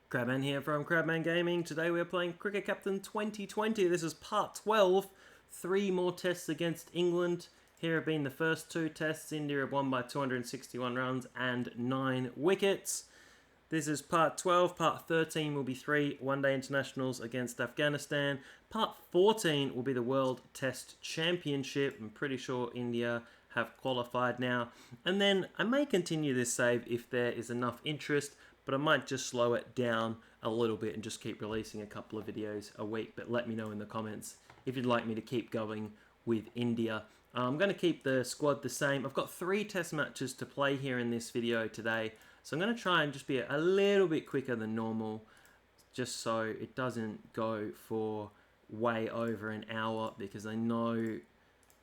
Crabman here from Crabman Gaming. Today we're playing Cricket Captain 2020. This is part 12. 3 more tests against England. Here have been the first 2 tests. India have won by 261 runs and 9 wickets. This is part 12. Part 13 will be 3 one-day internationals against Afghanistan. Part 14 will be the World Test Championship. I'm pretty sure India have qualified now. And then I may continue this save if there is enough interest, but I might just slow it down a little bit and just keep releasing a couple of videos a week. But let me know in the comments if you'd like me to keep going with India. I'm going to keep the squad the same. I've got 3 test matches to play here in this video today. So I'm going to try and just be a little bit quicker than normal, just so it doesn't go for way over an hour, because I know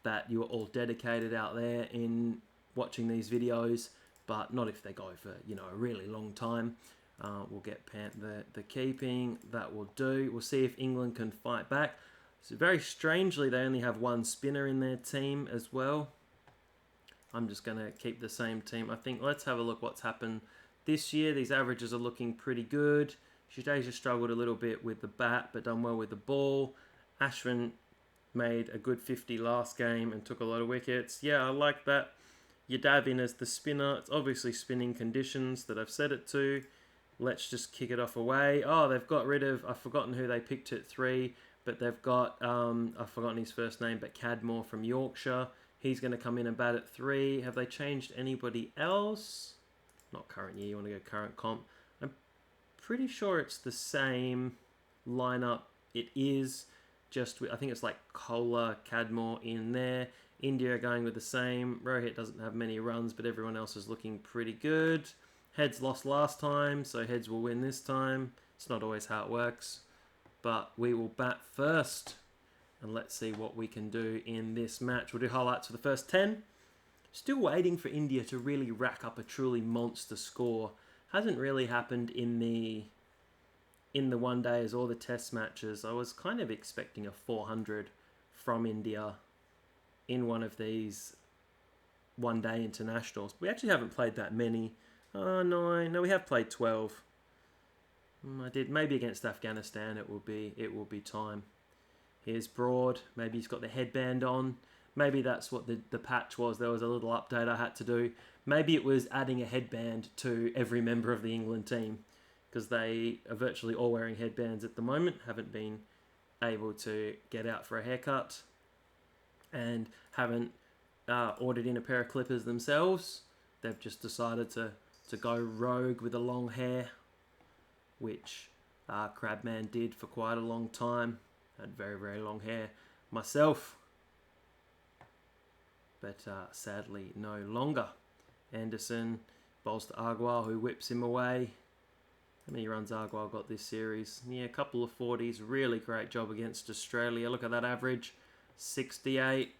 that you're all dedicated out there in watching these videos, but not if they go for, a really long time. We'll get the keeping. That will do. We'll see if England can fight back. So very strangely, they only have 1 spinner in their team as well. I'm just going to keep the same team. I think let's have a look what's happened this year. These averages are looking pretty good. Jadeja struggled a little bit with the bat, but done well with the ball. Ashwin made a good 50 last game and took a lot of wickets. Yeah, I like that. Yadav in as the spinner. It's obviously spinning conditions that I've set it to. Let's just kick it off away. Oh, they've got rid of, I've forgotten who they picked at 3, but they've got, I've forgotten his first name, but Cadmore from Yorkshire. He's going to come in and bat at 3. Have they changed anybody else? Not current year, you want to go current comp. I'm pretty sure it's the same lineup. It is just, I think it's like Kohler, Cadmore in there. India are going with the same. Rohit doesn't have many runs, but everyone else is looking pretty good. Heads lost last time, so Heads will win this time. It's not always how it works, but we will bat first. And let's see what we can do in this match. We'll do highlights for the first 10. Still waiting for India to really rack up a truly monster score. Hasn't really happened in the one days or the test matches. I was kind of expecting a 400 from India in one of these one-day internationals. We actually haven't played that many. Oh, no, we have played 12. I did, maybe against Afghanistan it will be time. Here's Broad. Maybe he's got the headband on. Maybe that's what the patch was. There was a little update I had to do. Maybe it was adding a headband to every member of the England team, because they are virtually all wearing headbands at the moment. Haven't been able to get out for a haircut, and haven't ordered in a pair of clippers themselves. They've just decided to go rogue with the long hair, which Crabman did for quite a long time. Had very, very long hair myself, but sadly no longer. Anderson bowls to Agarwal, who whips him away. How many runs Agarwal got this series? Yeah, a couple of 40s. Really great job against Australia. Look at that average. 68.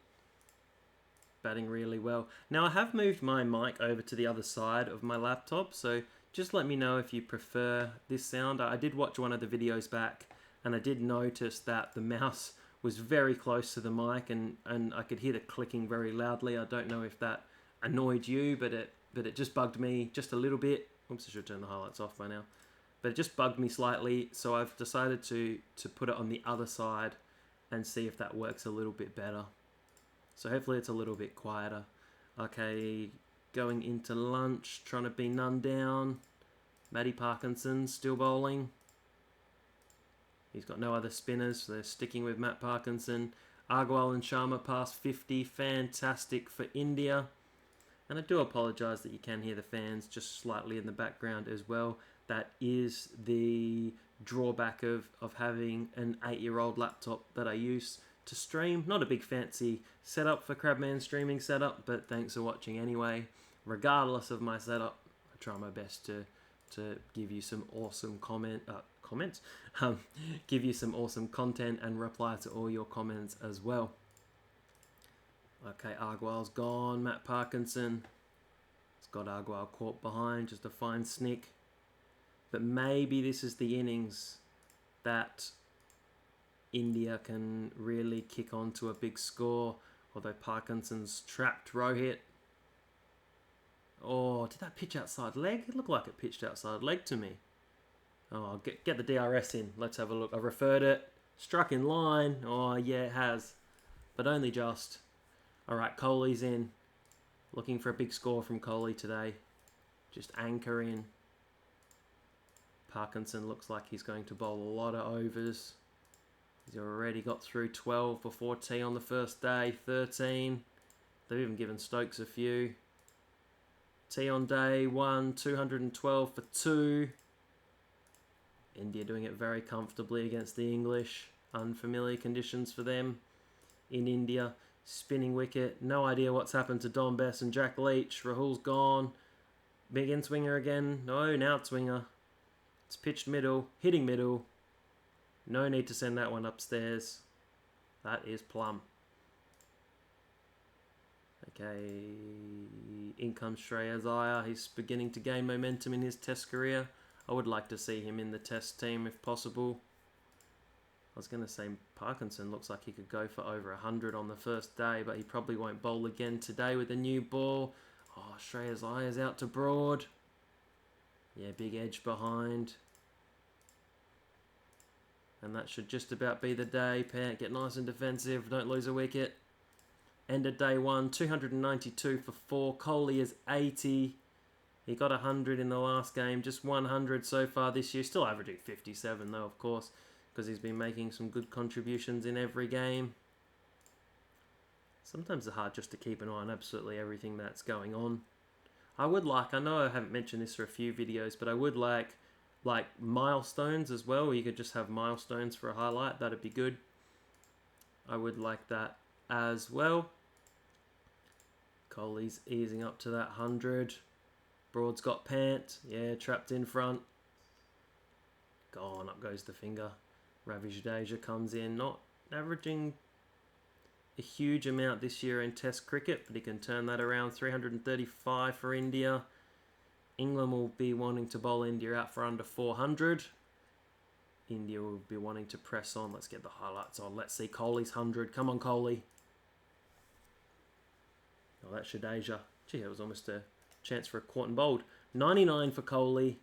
Batting really well. Now I have moved my mic over to the other side of my laptop, so just let me know if you prefer this sound. I did watch one of the videos back, and I did notice that the mouse was very close to the mic, and I could hear the clicking very loudly. I don't know if that annoyed you, but it just bugged me just a little bit. Oops, I should turn the highlights off by now. But it just bugged me slightly, so I've decided to put it on the other side and see if that works a little bit better. So hopefully it's a little bit quieter. Okay, going into lunch, trying to be none down. Matty Parkinson still bowling. He's got no other spinners, so they're sticking with Matt Parkinson. Agarwal and Sharma past 50. Fantastic for India. And I do apologise that you can hear the fans just slightly in the background as well. That is the drawback of having an 8-year-old laptop that I use to stream. Not a big fancy setup for Crabman streaming setup, but thanks for watching anyway. Regardless of my setup, I try my best to give you some awesome comments, give you some awesome content and reply to all your comments as well. Okay, Agarwal's gone. Matt Parkinson. It's got Agarwal caught behind, just a fine snick. But maybe this is the innings that India can really kick on to a big score, although Parkinson's trapped Rohit. Oh, did that pitch outside leg? It looked like it pitched outside leg to me. Oh, get the DRS in. Let's have a look. I referred it. Struck in line. Oh, yeah, it has. But only just. All right, Kohli's in. Looking for a big score from Kohli today. Just anchor in. Parkinson looks like he's going to bowl a lot of overs. He's already got through 12 before tea on the first day. 13. They've even given Stokes a few. Tea on day 1. 212 for 2. India doing it very comfortably against the English. Unfamiliar conditions for them in India. Spinning wicket. No idea what's happened to Don Bess and Jack Leach. Rahul's gone. Big in swinger again. No, now it's swinger. It's pitched middle. Hitting middle. No need to send that one upstairs. That is plum. Okay. In comes Shreyas Iyer. He's beginning to gain momentum in his test career. I would like to see him in the test team if possible. I was going to say Parkinson looks like he could go for over 100 on the first day, but he probably won't bowl again today with a new ball. Oh, Shreyas Iyer's out to Broad. Yeah, big edge behind. And that should just about be the day. Pant, get nice and defensive. Don't lose a wicket. End of day 1, 292 for 4. Kohli is 80. He got 100 in the last game. Just 100 so far this year. Still averaging 57 though, of course, because he's been making some good contributions in every game. Sometimes it's hard just to keep an eye on absolutely everything that's going on. I know I haven't mentioned this for a few videos, but I would like milestones as well, where you could just have milestones for a highlight. That'd be good. I would like that as well. Kohli's easing up to that 100. Broad's got Pant. Yeah, trapped in front. Gone. Up goes the finger. Ravi Jadeja comes in. Not averaging a huge amount this year in Test cricket, but he can turn that around. 335 for India. England will be wanting to bowl India out for under 400. India will be wanting to press on. Let's get the highlights on. Let's see Kohli's 100. Come on, Kohli. Oh, that's Jadeja. Gee, it was almost a chance for a caught and bowled. 99 for Kohli.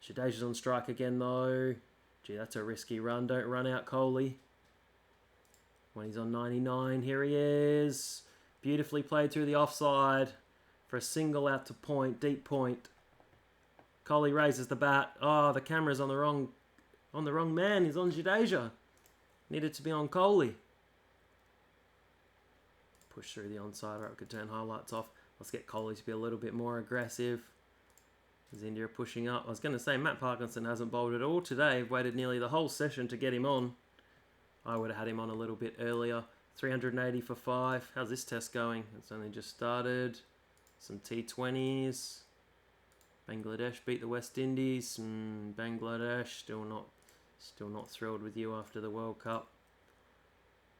Jadeja's on strike again, though. Gee, that's a risky run. Don't run out, Kohli. When he's on 99, here he is. Beautifully played through the offside for a single out to point, deep point. Kohli raises the bat. Oh, the camera's on the wrong man. He's on Jadeja. Needed to be on Kohli. Push through the onside, or it could turn highlights off. Let's get Kohli to be a little bit more aggressive. As India are pushing up. I was going to say Matt Parkinson hasn't bowled at all today. Waited nearly the whole session to get him on. I would have had him on a little bit earlier. 380 for 5. How's this test going? It's only just started. Some T20s. Bangladesh beat the West Indies. Bangladesh still not thrilled with you after the World Cup.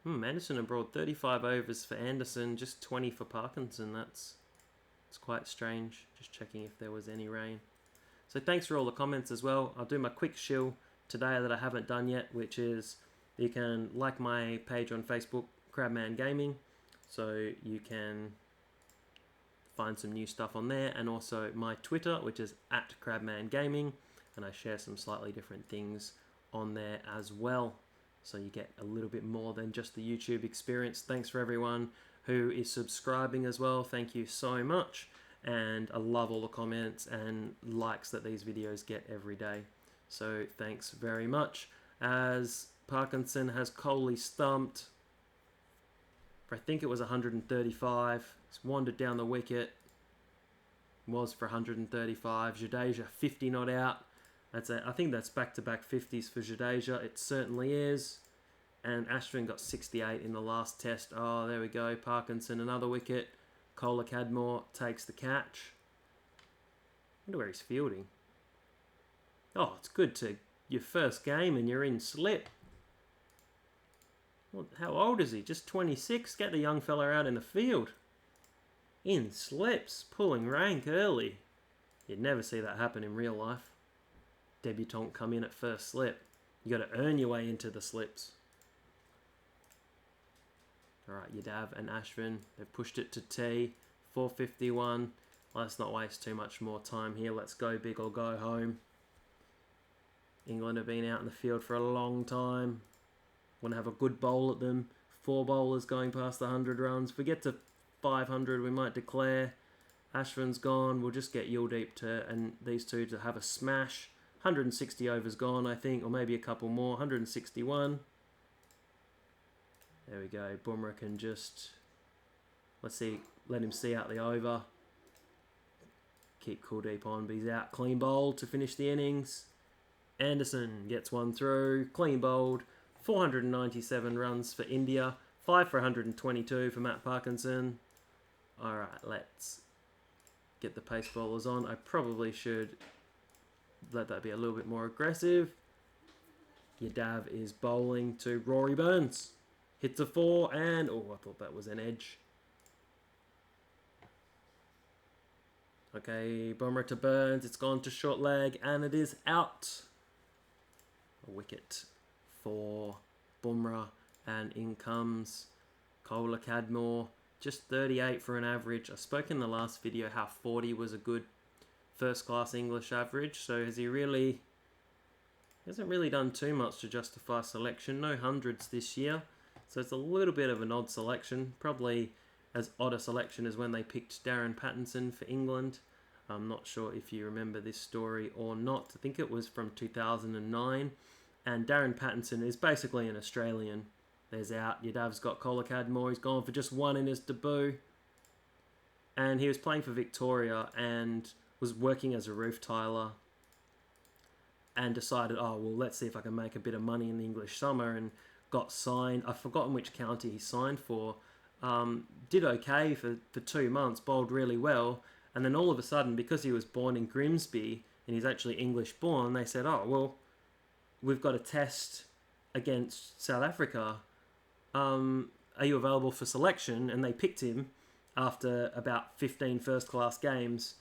Anderson abroad, 35 overs for Anderson, just 20 for Parkinson. That's quite strange. Just checking if there was any rain. So thanks for all the comments as well. I'll do my quick shill today that I haven't done yet, which is you can like my page on Facebook, Crabman Gaming, so you can find some new stuff on there, and also my Twitter, which is @CrabmanGaming, and I share some slightly different things on there as well. So you get a little bit more than just the YouTube experience. Thanks for everyone who is subscribing as well. Thank you so much. And I love all the comments and likes that these videos get every day. So thanks very much. As Parkinson has Kohli stumped for, I think it was 135. He's wandered down the wicket. Was for 135. Jadeja 50 not out. I think that's back-to-back 50s for Jadeja. It certainly is. And Ashwin got 68 in the last test. Oh, there we go. Parkinson, another wicket. Kohli Cadmore takes the catch. Wonder where he's fielding. Oh, it's good to your first game and you're in slip. Well, how old is he? Just 26? Get the young fella out in the field. In slips, pulling rank early. You'd never see that happen in real life. Debutant come in at first slip. You got to earn your way into the slips. Alright, Yadav and Ashwin, they've pushed it to T. 451. Let's not waste too much more time here. Let's go big or go home. England have been out in the field for a long time. Want to have a good bowl at them. 4 bowlers going past the 100 runs. If we get to 500, we might declare. Ashwin's gone. We'll just get Yuldeep and these two to have a smash. 160 overs gone, I think, or maybe a couple more. 161. There we go. Bumrah can just... Let's see. Let him see out the over. Keep Kuldeep on, but he's out. Clean bowled to finish the innings. Anderson gets one through. Clean bowled. 497 runs for India. 5 for 122 for Matt Parkinson. Alright, let's get the pace bowlers on. I probably should let that be a little bit more aggressive. Yadav is bowling to Rory Burns. Hits a 4 and... Oh, I thought that was an edge. Okay, Bumrah to Burns. It's gone to short leg and it is out. A wicket for Bumrah, and in comes Kohler Cadmore. Just 38 for an average. I spoke in the last video how 40 was a good first class English average. So has he really... hasn't really done too much to justify selection. No hundreds this year. So it's a little bit of an odd selection. Probably as odd a selection as when they picked Darren Pattinson for England. I'm not sure if you remember this story or not. I think it was from 2009. And Darren Pattinson is basically an Australian. There's out. Yadav's got Kohler Cadmore. He's gone for just 1 in his debut. And he was playing for Victoria and was working as a roof tiler. And decided, oh, well, let's see if I can make a bit of money in the English summer. And got signed. I've forgotten which county he signed for. Did okay for 2 months. Bowled really well. And then all of a sudden, because he was born in Grimsby and he's actually English born, they said, oh, well, we've got a test against South Africa. Are you available for selection? And they picked him after about 15 first-class games.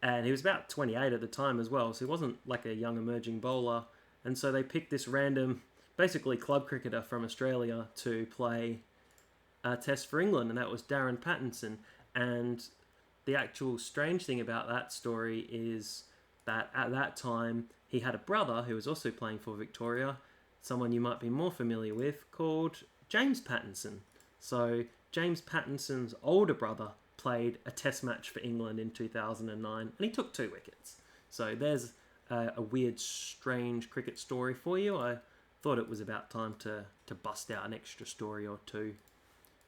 And he was about 28 at the time as well, so he wasn't like a young emerging bowler. And so they picked this random, basically club cricketer from Australia to play a test for England, and that was Darren Pattinson. And the actual strange thing about that story is that at that time, he had a brother who was also playing for Victoria, someone you might be more familiar with, called James Pattinson. So James Pattinson's older brother played a test match for England in 2009, and he took 2 wickets. So there's a weird, strange cricket story for you. I thought it was about time to bust out an extra story or 2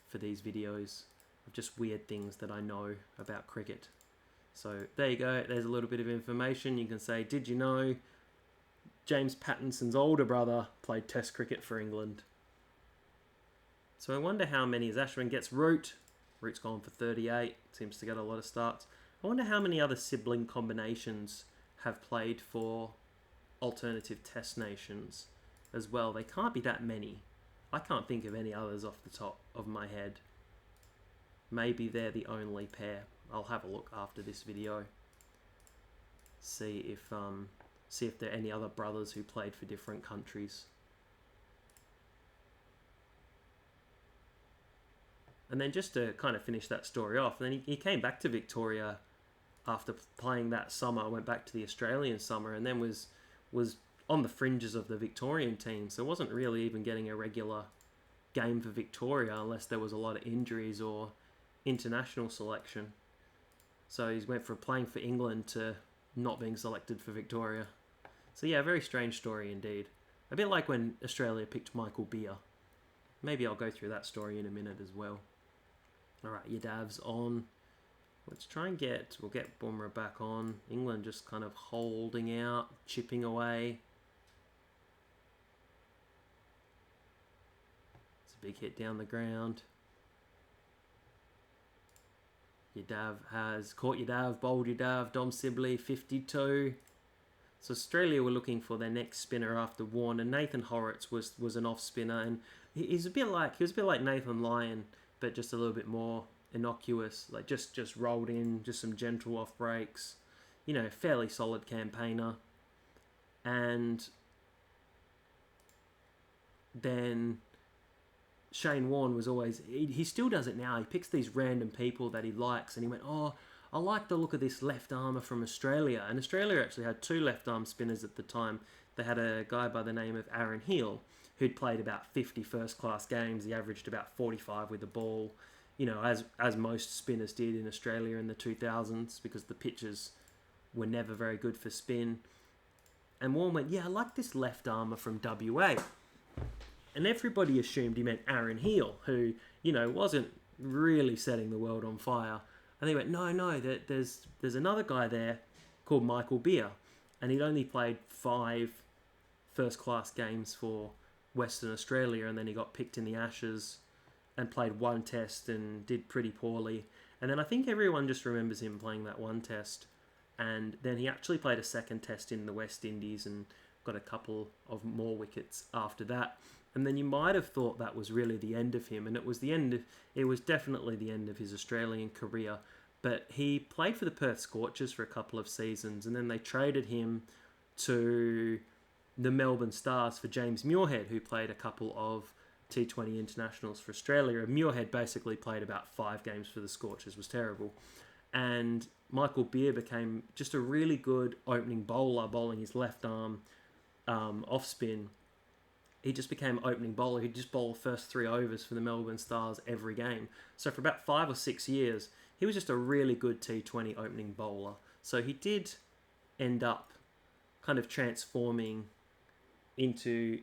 for these videos of just weird things that I know about cricket. So there you go, there's a little bit of information. You can say, did you know James Pattinson's older brother played test cricket for England? So I wonder how many, as Ashwin gets Root. Root's gone for 38, seems to get a lot of starts. I wonder how many other sibling combinations have played for alternative test nations as well. They can't be that many. I can't think of any others off the top of my head. Maybe they're the only pair. I'll have a look after this video. See if there are any other brothers who played for different countries. And then just to kind of finish that story off, then he came back to Victoria after playing that summer, went back to the Australian summer, and then was on the fringes of the Victorian team. So wasn't really even getting a regular game for Victoria unless there was a lot of injuries or international selection. So he went from playing for England to not being selected for Victoria. So yeah, very strange story indeed. A bit like when Australia picked Michael Beer. Maybe I'll go through that story in a minute as well. Alright, Yadav's on. Let's try and we'll get Bumrah back on. England just kind of holding out, chipping away. It's a big hit down the ground. Yadav has caught Yadav, bowled Yadav, Dom Sibley, 52. So Australia were looking for their next spinner after Warner. Nathan Horrocks was an off spinner, and he was a bit like Nathan Lyon, but just a little bit more innocuous. Like just rolled in, just some gentle off breaks. You know, fairly solid campaigner. And then Shane Warne was always, he still does it now. He picks these random people that he likes, and he went, oh, I like the look of this left armour from Australia. And Australia actually had two left arm spinners at the time. They had a guy by the name of Aaron Hill, who'd played about 50 first-class games. He averaged about 45 with the ball, as most spinners did in Australia in the 2000s, because the pitches were never very good for spin. And Warren went, I like this left armour from WA. And everybody assumed he meant Aaron Hill, who, wasn't really setting the world on fire. And they went, no, there's another guy there called Michael Beer. And he'd only played 5 first-class games for Western Australia, and then he got picked in the Ashes and played 1 test and did pretty poorly. And then I think everyone just remembers him playing that 1 test. And then he actually played a 2nd test in the West Indies and got a couple of more wickets after that. And then you might have thought that was really the end of him, and it was definitely the end of his Australian career. But he played for the Perth Scorchers for a couple of seasons, and then they traded him to the Melbourne Stars for James Muirhead, who played a couple of T20 internationals for Australia. And Muirhead basically played about 5 games for the Scorchers, was terrible. And Michael Beer became just a really good opening bowler, bowling his left arm off spin. He just became opening bowler. He'd just bowl the first 3 overs for the Melbourne Stars every game. So for about 5 or 6 years, he was just a really good T20 opening bowler. So he did end up kind of transforming into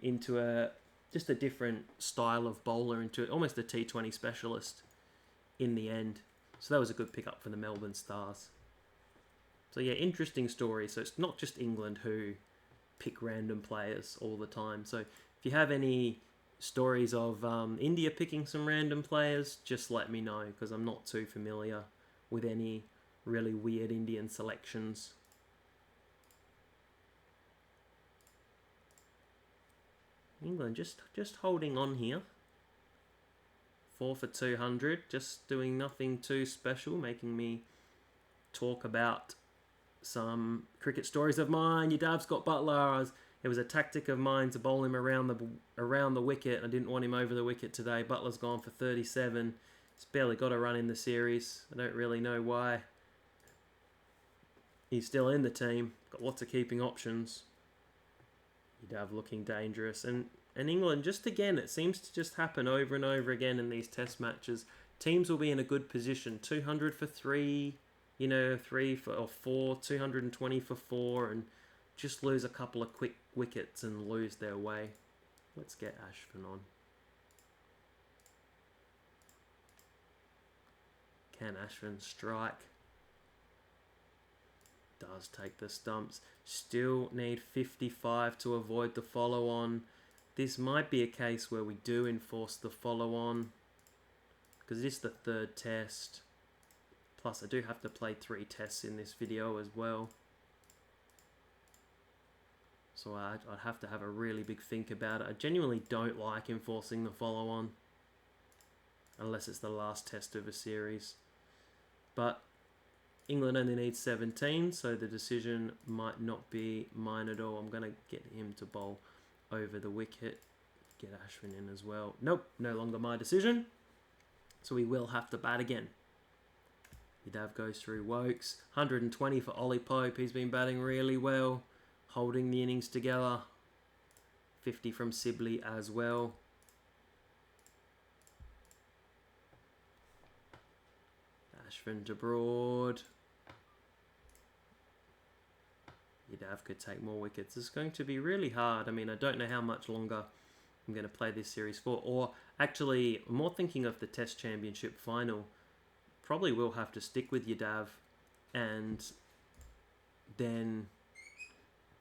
just a different style of bowler, into almost a T20 specialist in the end. So that was a good pickup for the Melbourne Stars. So yeah, interesting story. So it's not just England who pick random players all the time. So if you have any stories of India picking some random players, just let me know, because I'm not too familiar with any really weird Indian selections. England just holding on here. 4 for 200, just doing nothing too special, making me talk about some cricket stories of mine. Your Dav's got Butler. It was a tactic of mine to bowl him around the wicket. I didn't want him over the wicket today. Butler's gone for 37. He's barely got a run in the series. I don't really know why. He's still in the team. Got lots of keeping options. Your Dav looking dangerous. And England, just again, it seems to just happen over and over again in these test matches. Teams will be in a good position. 200 for 3, 3 for 4, 220 for 4, and just lose a couple of quick wickets and lose their way. Let's get Ashvin on. Can Ashvin strike? Does take the stumps. Still need 55 to avoid the follow-on. This might be a case where we do enforce the follow-on, because it is the 3rd test. Plus, I do have to play 3 tests in this video as well. So I'd have to have a really big think about it. I genuinely don't like enforcing the follow-on, unless it's the last test of a series. But England only needs 17, so the decision might not be mine at all. I'm going to get him to bowl over the wicket. Get Ashwin in as well. Nope, no longer my decision. So we will have to bat again. Yadav goes through Wokes. 120 for Ollie Pope. He's been batting really well, holding the innings together. 50 from Sibley as well. Ashvin to Broad. Yadav could take more wickets. It's going to be really hard. I mean, I don't know how much longer I'm going to play this series for. Or actually, I'm more thinking of the Test Championship final. Probably will have to stick with Yadav and then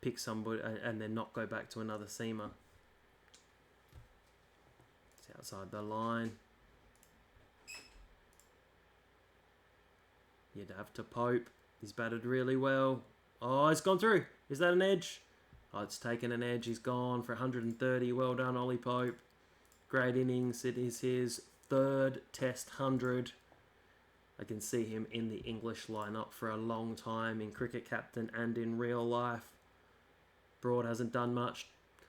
pick somebody and then not go back to another seamer. It's outside the line. Yadav to Pope. He's batted really well. Oh, it's gone through. Is that an edge? Oh, it's taken an edge. He's gone for 130. Well done, Ollie Pope. Great innings. It is his 3rd Test 100. I can see him in the English lineup for a long time in cricket captain and in real life. Broad hasn't done much.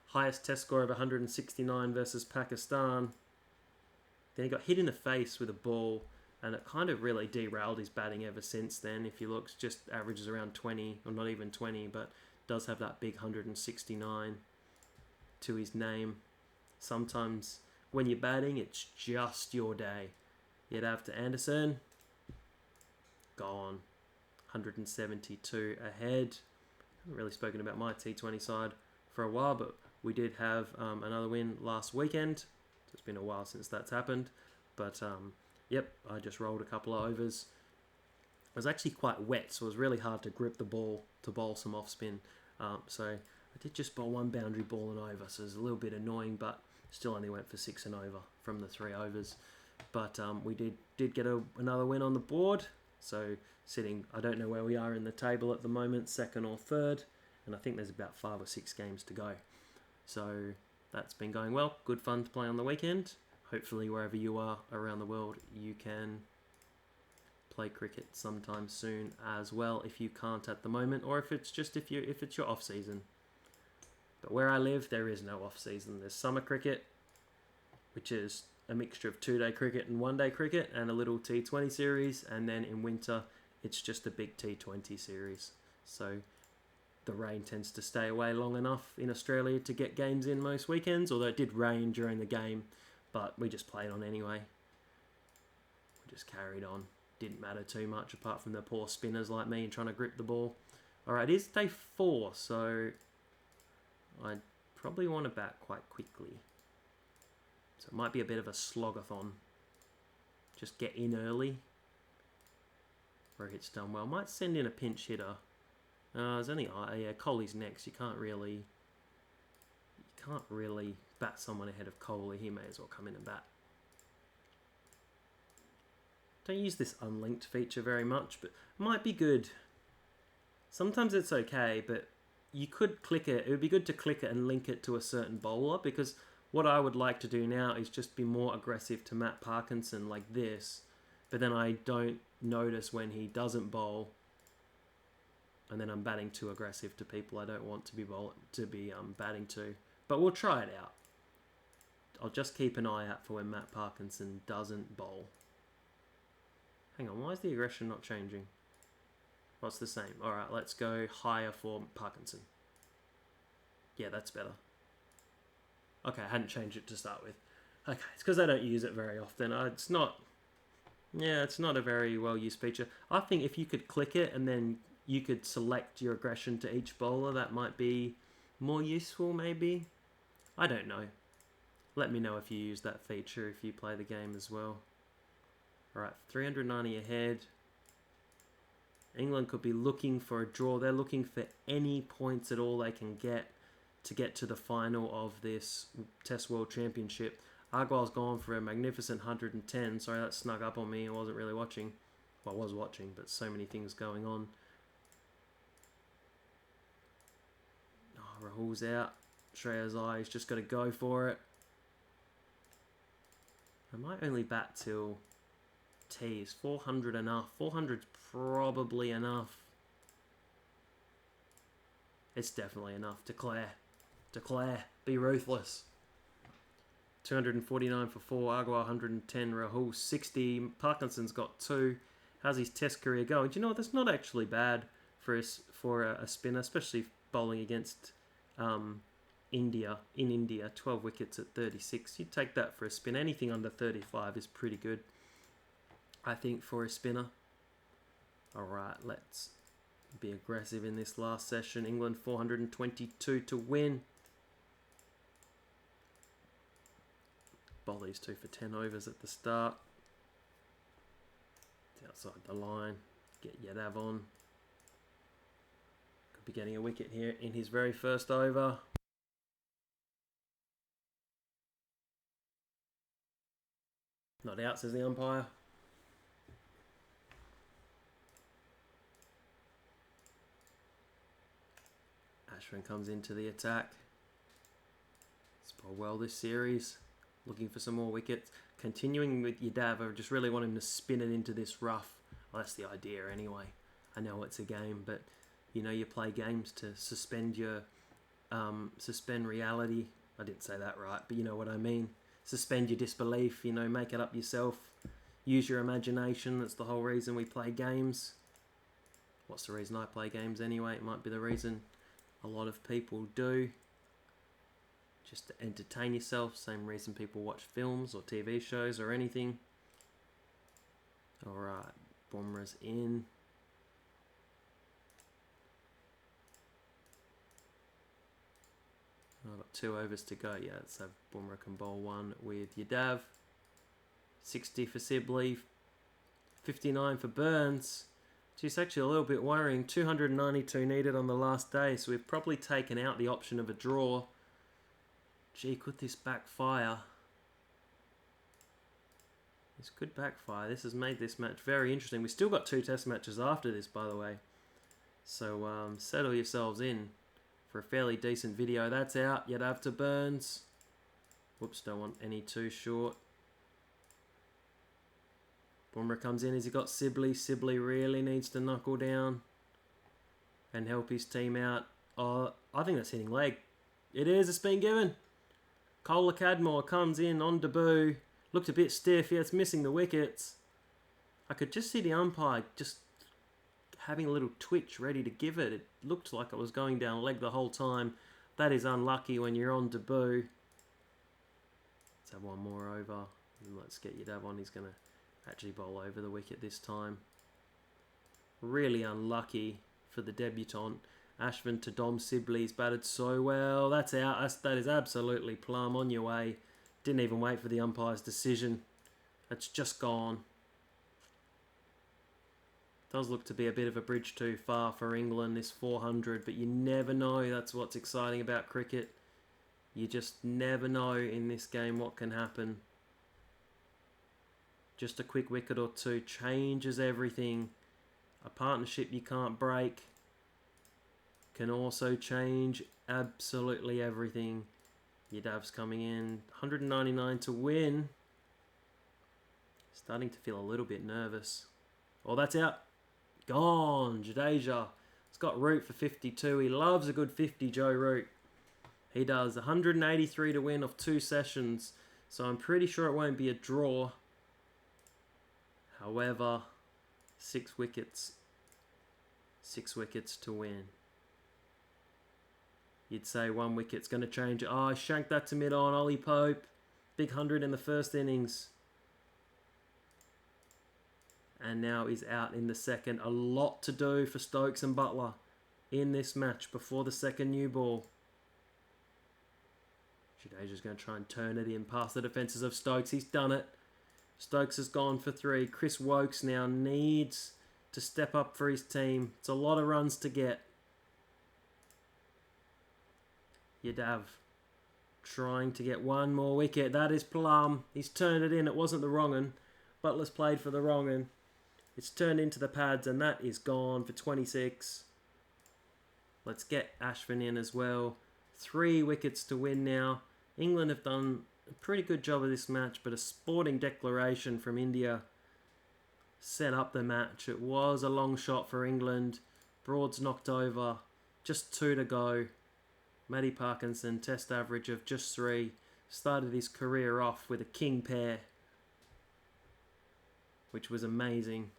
Highest Test score of 169 versus Pakistan. Then he got hit in the face with a ball. And it kind of really derailed his batting ever since then. If you look, just averages around 20, or not even 20, but does have that big 169 to his name. Sometimes when you're batting, it's just your day. You'd have to Anderson. Gone. 172 ahead. Haven't really spoken about my T20 side for a while, but we did have another win last weekend. It's been a while since that's happened. But, yep, I just rolled a couple of overs. It was actually quite wet, so it was really hard to grip the ball to bowl some off spin. So I did just bowl one boundary ball and over, so it was a little bit annoying, but still only went for 6 and over from the 3 overs. But we did get another win on the board. So sitting, I don't know where we are in the table at the moment, second or third, and I think there's about 5 or 6 games to go. So that's been going well. Good fun to play on the weekend. Hopefully wherever you are around the world, you can play cricket sometime soon as well, if you can't at the moment, or if it's your off season. But where I live, there is no off season. There's summer cricket, which is a mixture of 2-day cricket and 1-day cricket, and a little T20 series, and then in winter it's just a big T20 series. So the rain tends to stay away long enough in Australia to get games in most weekends, although it did rain during the game, but we just played on anyway. We just carried on. Didn't matter too much, apart from the poor spinners like me and trying to grip the ball. Alright, it is day 4, so I probably want to bat quite quickly. So it might be a bit of a slogathon. Just get in early. Rohit's done well. Might send in a pinch hitter. There's only Kohli's next. You can't really bat someone ahead of Kohli. He may as well come in and bat. Don't use this unlinked feature very much, but it might be good. Sometimes it's okay, but you could click it. It would be good to click it and link it to a certain bowler, because what I would like to do now is just be more aggressive to Matt Parkinson like this, but then I don't notice when he doesn't bowl, and then I'm batting too aggressive to people I don't want to be batting to. But we'll try it out. I'll just keep an eye out for when Matt Parkinson doesn't bowl. Hang on, why is the aggression not changing? Oh, it's the same. Alright, let's go higher for Parkinson. Yeah, that's better. Okay, I hadn't changed it to start with. Okay, it's because I don't use it very often. It's not a very well used feature. I think if you could click it and then you could select your aggression to each bowler, that might be more useful maybe. I don't know. Let me know if you use that feature if you play the game as well. Alright, 390 ahead. England could be looking for a draw. They're looking for any points at all they can get to get to the final of this Test World Championship. Agarwal's gone for a magnificent 110. Sorry, that snuck up on me. I wasn't really watching. Well, I was watching, but so many things going on. Oh, Rahul's out. Shreyas Iyer's just got to go for it. I might only bat till T. Is 400 enough? 400's probably enough. It's definitely enough. Declare. Be ruthless. 249 for 4. Agarwal 110. Rahul 60. Parkinson's got 2. How's his Test career going? Do you know what? That's not actually bad for a spinner, especially bowling against India. In India, 12 wickets at 36. You'd take that for a spin. Anything under 35 is pretty good, I think, for a spinner. Alright, let's be aggressive in this last session. England 422 to win. Bowl these 2 for 10 overs at the start. It's outside the line. Get Yadav on. Could be getting a wicket here in his very first over. Not out, says the umpire. Ashwin comes into the attack. He's bowled well this series. Looking for some more wickets. Continuing with Yadav, I just really want him to spin it into this rough. Well, that's the idea anyway. I know it's a game, but you know, you play games to suspend your suspend reality. I didn't say that right, but you know what I mean. Suspend your disbelief, you know, make it up yourself. use your imagination. That's the whole reason we play games. What's the reason I play games anyway? It might be the reason a lot of people do. Just to entertain yourself. Same reason people watch films or TV shows or anything. Alright, Bumrah's in. I've got 2 overs to go. Yeah, so Bumrah can bowl 1 with Yadav. 60 for Sibley. 59 for Burns. It's actually a little bit worrying. 292 needed on the last day, so we've probably taken out the option of a draw. Gee, could this backfire? This could backfire. This has made this match very interesting. We've still got 2 test matches after this, by the way. So settle yourselves in for a fairly decent video. That's out. Yadav to Burns. Whoops, don't want any too short. Bumrah comes in. Has he got Sibley? Sibley really needs to knuckle down and help his team out. Oh, I think that's hitting leg. It is. It's been given. Kohler Cadmore comes in on debut. Looked a bit stiff. Yeah, it's missing the wickets. I could just see the umpire just having a little twitch ready to give it. It looked like it was going down leg the whole time. That is unlucky when you're on debut. Let's have one more over. And let's get Yadav on. He's going to actually bowl over the wicket this time. Really unlucky for the debutant. Ashwin to Dom Sibley. He's batted so well. That's out. That is absolutely plumb. On your way. Didn't even wait for the umpire's decision. That's just gone. Does look to be a bit of a bridge too far for England, this 400. But you never know. That's what's exciting about cricket. You just never know in this game what can happen. Just a quick wicket or 2 changes everything. A partnership you can't break can also change absolutely everything. Yadav's coming in. 199 to win. Starting to feel a little bit nervous. Oh, that's out. Gone. Jadeja. It's got Root for 52. He loves a good 50, Joe Root. He does. 183 to win off 2 sessions. So I'm pretty sure it won't be a draw. However, 6 wickets. 6 wickets to win. You'd say 1 wicket's going to change it. Oh, I shanked that to mid-on. Ollie Pope. Big 100 in the first innings. And now he's out in the second. A lot to do for Stokes and Butler in this match before the second new ball. Jadeja's going to try and turn it in past the defences of Stokes. He's done it. Stokes has gone for 3. Chris Wokes now needs to step up for his team. It's a lot of runs to get. Yadav trying to get 1 more wicket. That is plumb. He's turned it in. It wasn't the wrong one. Butler's played for the wrong one. It's turned into the pads and that is gone for 26. Let's get Ashwin in as well. 3 wickets to win now. England have done a pretty good job of this match, but a sporting declaration from India set up the match. It was a long shot for England. Broad's knocked over. Just 2 to go. Matty Parkinson, test average of just 3. Started his career off with a king pair, which was amazing.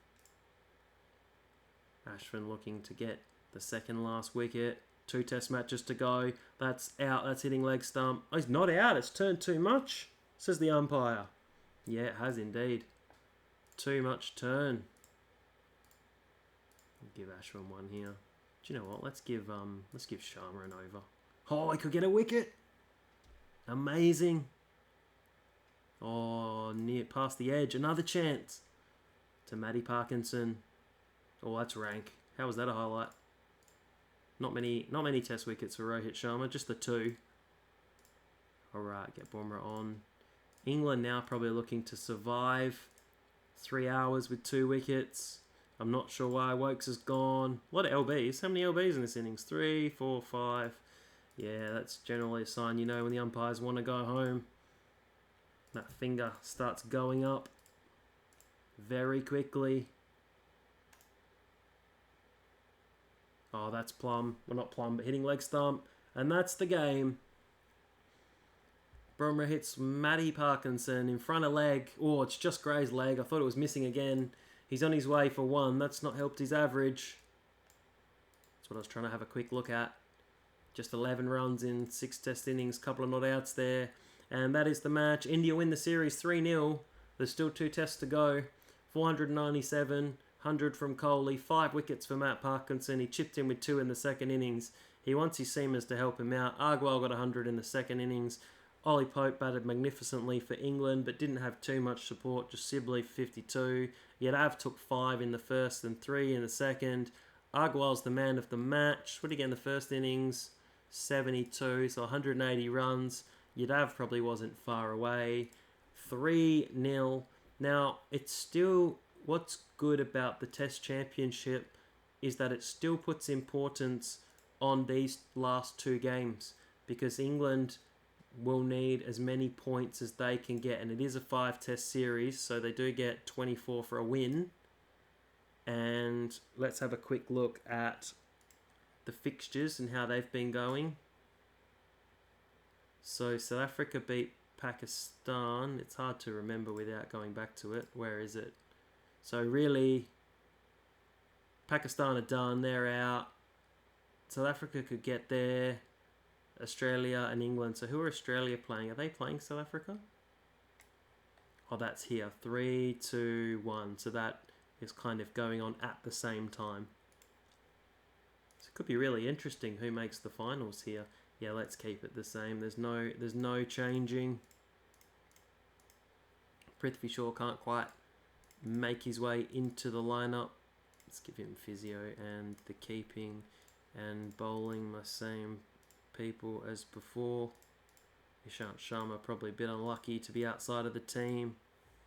Ashwin looking to get the second last wicket. 2 test matches to go. That's out. That's hitting leg stump. Oh, he's not out. It's turned too much, says the umpire. Yeah, it has indeed. Too much turn. I'll give Ashwin 1 here. Do you know what? Let's give Sharma an over. Oh, he could get a wicket. Amazing. Oh, near past the edge. Another chance to Matty Parkinson. Oh, that's rank. How was that a highlight? Not many test wickets for Rohit Sharma, just the 2. Alright, get Bumrah on. England now probably looking to survive 3 hours with 2 wickets. I'm not sure why Wokes has gone. A lot of LBs. How many LBs in this innings? 3, 4, 5. Yeah, that's generally a sign, you know, when the umpires want to go home. That finger starts going up very quickly. Oh, that's plumb. Well, not plumb, but hitting leg stump. And that's the game. Bromra hits Matty Parkinson in front of leg. Oh, it's just Gray's leg. I thought it was missing again. He's on his way for one. That's not helped his average. That's what I was trying to have a quick look at. Just 11 runs in 6 test innings. Couple of not outs there. And that is the match. India win the series 3-0. There's still 2 tests to go. 497, 100 from Kohli, 5 wickets for Matt Parkinson. He chipped in with 2 in the second innings. He wants his seamers to help him out. Argwell got 100 in the second innings. Ollie Pope batted magnificently for England, but didn't have too much support. Just Sibley 52. Yadav took 5 in the first and 3 in the second. Argwell's the man of the match. What did he get in the first innings? 72, so 180 runs. Yadav probably wasn't far away. 3-0. Now, it's still, what's good about the Test Championship is that it still puts importance on these last 2 games, because England will need as many points as they can get, and it is a 5-test series, so they do get 24 for a win. And let's have a quick look at the fixtures and how they've been going. So South Africa beat Pakistan. It's hard to remember without going back to it. Where is it? So really, Pakistan are done. They're out. South Africa could get there. Australia and England. So who are Australia playing? Are they playing South Africa? Oh, that's here. 3, 2, 1. So that is kind of going on at the same time. So it could be really interesting who makes the finals here. Yeah, let's keep it the same. There's no changing. Prithvi Shaw can't quite make his way into the lineup. Let's give him physio and the keeping and bowling, my same people as before. Ishant Sharma probably a bit unlucky to be outside of the team.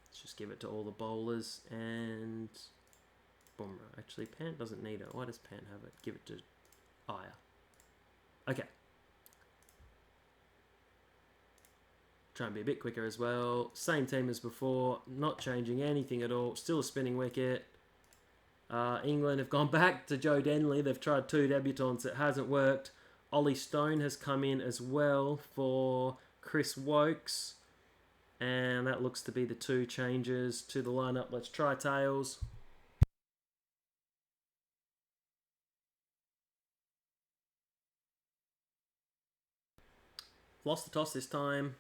Let's just give it to all the bowlers. And Bumrah. Actually, Pant doesn't need it. Why does Pant have it? Give it to Iyer. Okay. Try and be a bit quicker as well. Same team as before. Not changing anything at all. Still a spinning wicket. England have gone back to Joe Denley. They've tried 2 debutants. It hasn't worked. Ollie Stone has come in as well for Chris Wokes. And that looks to be the 2 changes to the lineup. Let's try tails. Lost the toss this time.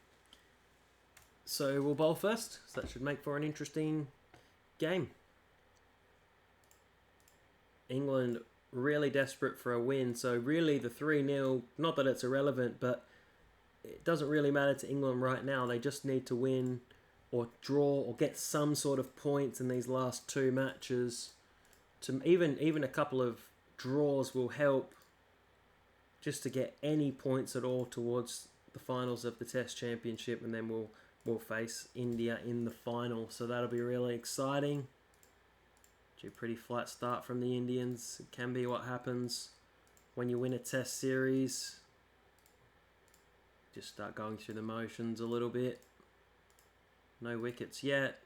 So we'll bowl first. So that should make for an interesting game. England really desperate for a win. So really the 3-0, not that it's irrelevant, but it doesn't really matter to England right now. They just need to win or draw or get some sort of points in these last 2 matches. To even a couple of draws will help, just to get any points at all towards the finals of the Test Championship, and then we'll face India in the final. So that'll be really exciting. Pretty flat start from the Indians. It can be what happens when you win a Test series. Just start going through the motions a little bit. No wickets yet.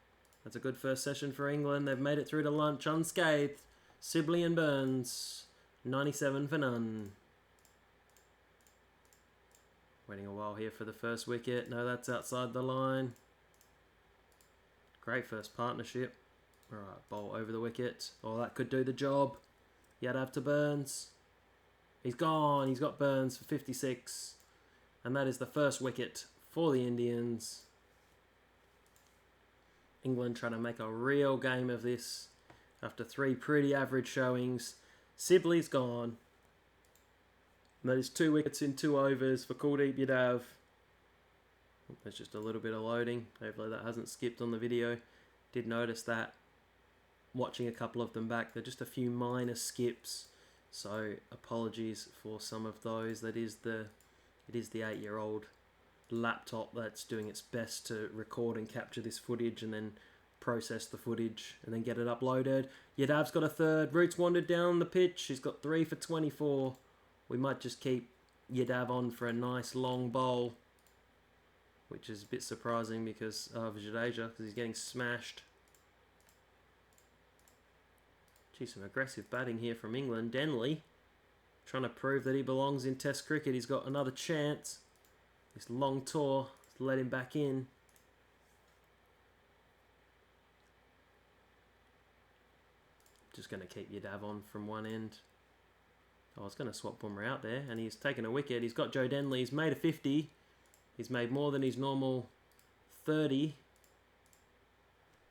That's a good first session for England. They've made it through to lunch unscathed. Sibley and Burns, 97 for none. Waiting a while here for the first wicket. No, that's outside the line. Great first partnership. Alright, bowl over the wicket. Oh, that could do the job. Yadav to Burns. He's gone. He's got Burns for 56. And that is the first wicket for the Indians. England trying to make a real game of this after 3 pretty average showings. Sibley's gone. And that is 2 wickets in 2 overs for Kuldeep Yadav. There's just a little bit of loading. Hopefully that hasn't skipped on the video. Did notice that. Watching a couple of them back, they're just a few minor skips, so apologies for some of those. It is the 8-year-old laptop that's doing its best to record and capture this footage and then process the footage and then get it uploaded. Yadav's got a third. Roots wandered down the pitch. He's got 3 for 24. We might just keep Yadav on for a nice long bowl, which is a bit surprising because of Jadeja, because he's getting smashed. Gee, some aggressive batting here from England. Denley trying to prove that he belongs in Test cricket. He's got another chance. This long tour. let him back in. Just going to keep Yadav on from one end. I was going to swap Boomer out there, and he's taken a wicket. He's got Joe Denley. He's made a 50. He's made more than his normal 30.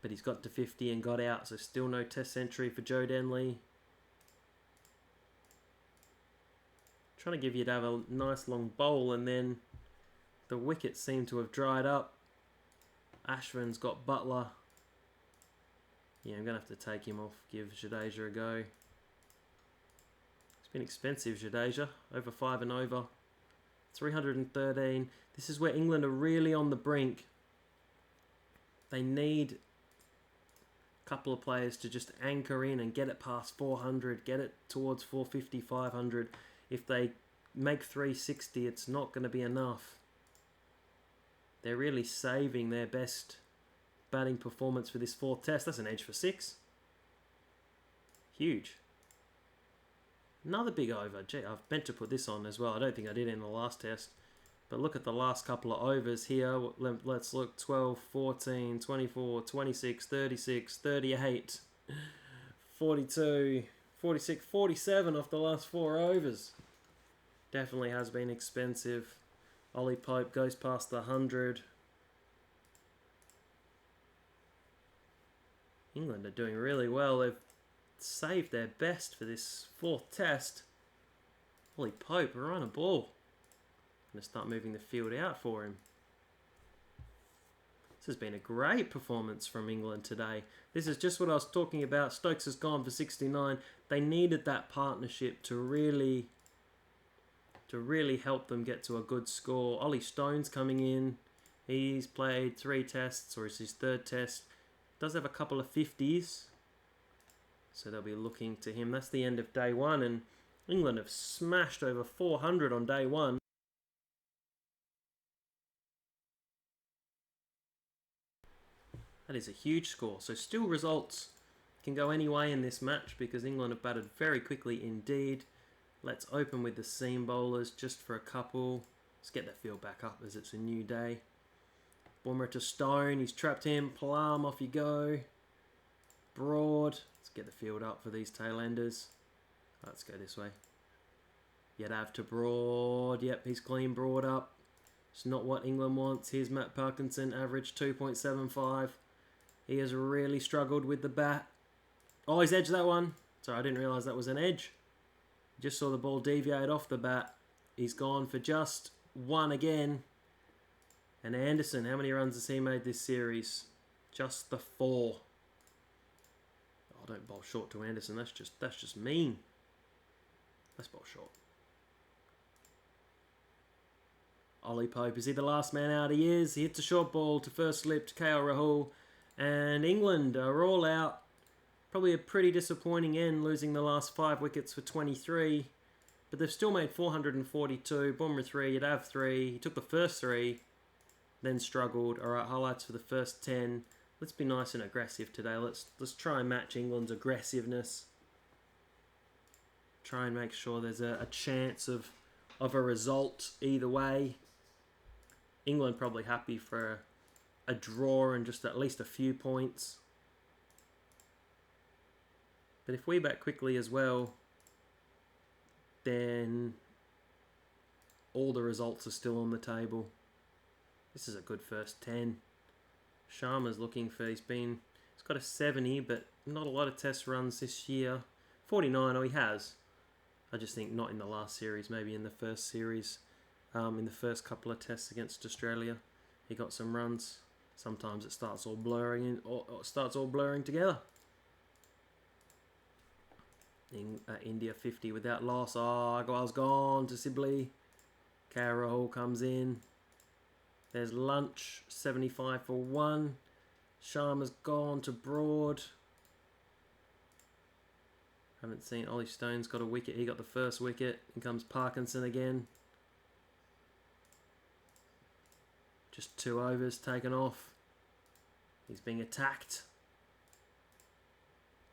But he's got to 50 and got out, so still no test century for Joe Denley. Trying to give Yadav a nice long bowl, and then the wickets seem to have dried up. Ashvin's got Butler. Yeah, I'm going to have to take him off, give Jadeja a go. It's been expensive, Jadeja. Over 5 and over. 313. This is where England are really on the brink. They need a couple of players to just anchor in and get it past 400, get it towards 450, 500. If they make 360, it's not going to be enough. They're really saving their best batting performance for this 4th test. That's an edge for 6. Huge. Another big over. Gee, I've meant to put this on as well. I don't think I did in the last test. But look at the last couple of overs here. Let's look. 12, 14, 24, 26, 36, 38, 42, 46, 47 off the last 4 overs. Definitely has been expensive. Ollie Pope goes past the 100. England are doing really well. They've saved their best for this 4th test. Ollie Pope, we're on a ball. I'm going to start moving the field out for him. This has been a great performance from England today. This is just what I was talking about. Stokes has gone for 69. They needed that partnership to really help them get to a good score. Ollie Stone's coming in. He's played 3 tests, or it's his 3rd test. Does have a couple of 50s. So they'll be looking to him. That's the end of day 1, and England have smashed over 400 on day 1. That is a huge score. So still results can go any way in this match because England have batted very quickly indeed. Let's open with the seam bowlers just for a couple. Let's get the field back up as it's a new day. Boomer to Stone. He's trapped him. Plum, off you go. Broad. Let's get the field up for these tailenders. Let's go this way. Yadav to Broad. Yep, he's clean Broad up. It's not what England wants. Here's Matt Parkinson, average 2.75. He has really struggled with the bat. Oh, he's edged that one. Sorry, I didn't realise that was an edge. Just saw the ball deviate off the bat. He's gone for just 1 again. And Anderson, how many runs has he made this series? Just the 4. Oh, don't bowl short to Anderson. That's just mean. Let's bowl short. Ollie Pope, is he the last man out? He is. He hits a short ball to first slip to KL Rahul. And England are all out. Probably a pretty disappointing end, losing the last 5 wickets for 23. But they've still made 442. Boomer 3, Yadav 3. He took the first 3, then struggled. Alright, highlights for the first 10. Let's be nice and aggressive today. Let's try and match England's aggressiveness. Try and make sure there's a chance of a result either way. England probably happy for a draw and just at least a few points. But if we bat quickly as well, then all the results are still on the table. This is a good first 10. Sharma's looking for, he's got a 70, but not a lot of test runs this year. 49, oh he has. I just think not in the last series, maybe in the first series. In the first couple of tests against Australia, he got some runs. Sometimes it starts all blurring in, or starts all blurring together. India 50 without loss. Oh, Agarwal's gone to Sibley. Rahul comes in. There's Lunch, 75 for 1. Sharma's gone to Broad. Haven't seen Ollie Stone's got a wicket. He got the first wicket. In comes Parkinson again. Just 2 overs taken off. He's being attacked.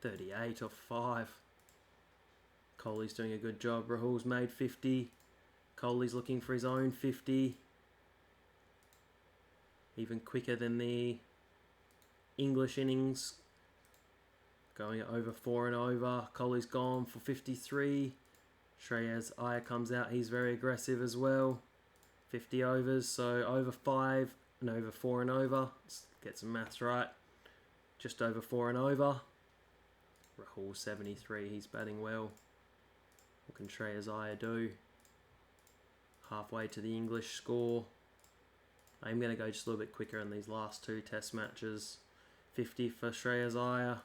38 off 5. Kohli's doing a good job. Rahul's made 50. Kohli's looking for his own 50. even quicker than the English innings. Going over 4 and over. Kohli's gone for 53. Shreyas Iyer comes out. He's very aggressive as well. 50 overs, so over 5 and over 4 and over. Let's get some maths right. Just over 4 and over. Rahul 73. He's batting well. What can Shreyas Iyer do? Halfway to the English score. I'm going to go just a little bit quicker in these last 2 test matches. 50 for Shreyas Iyer.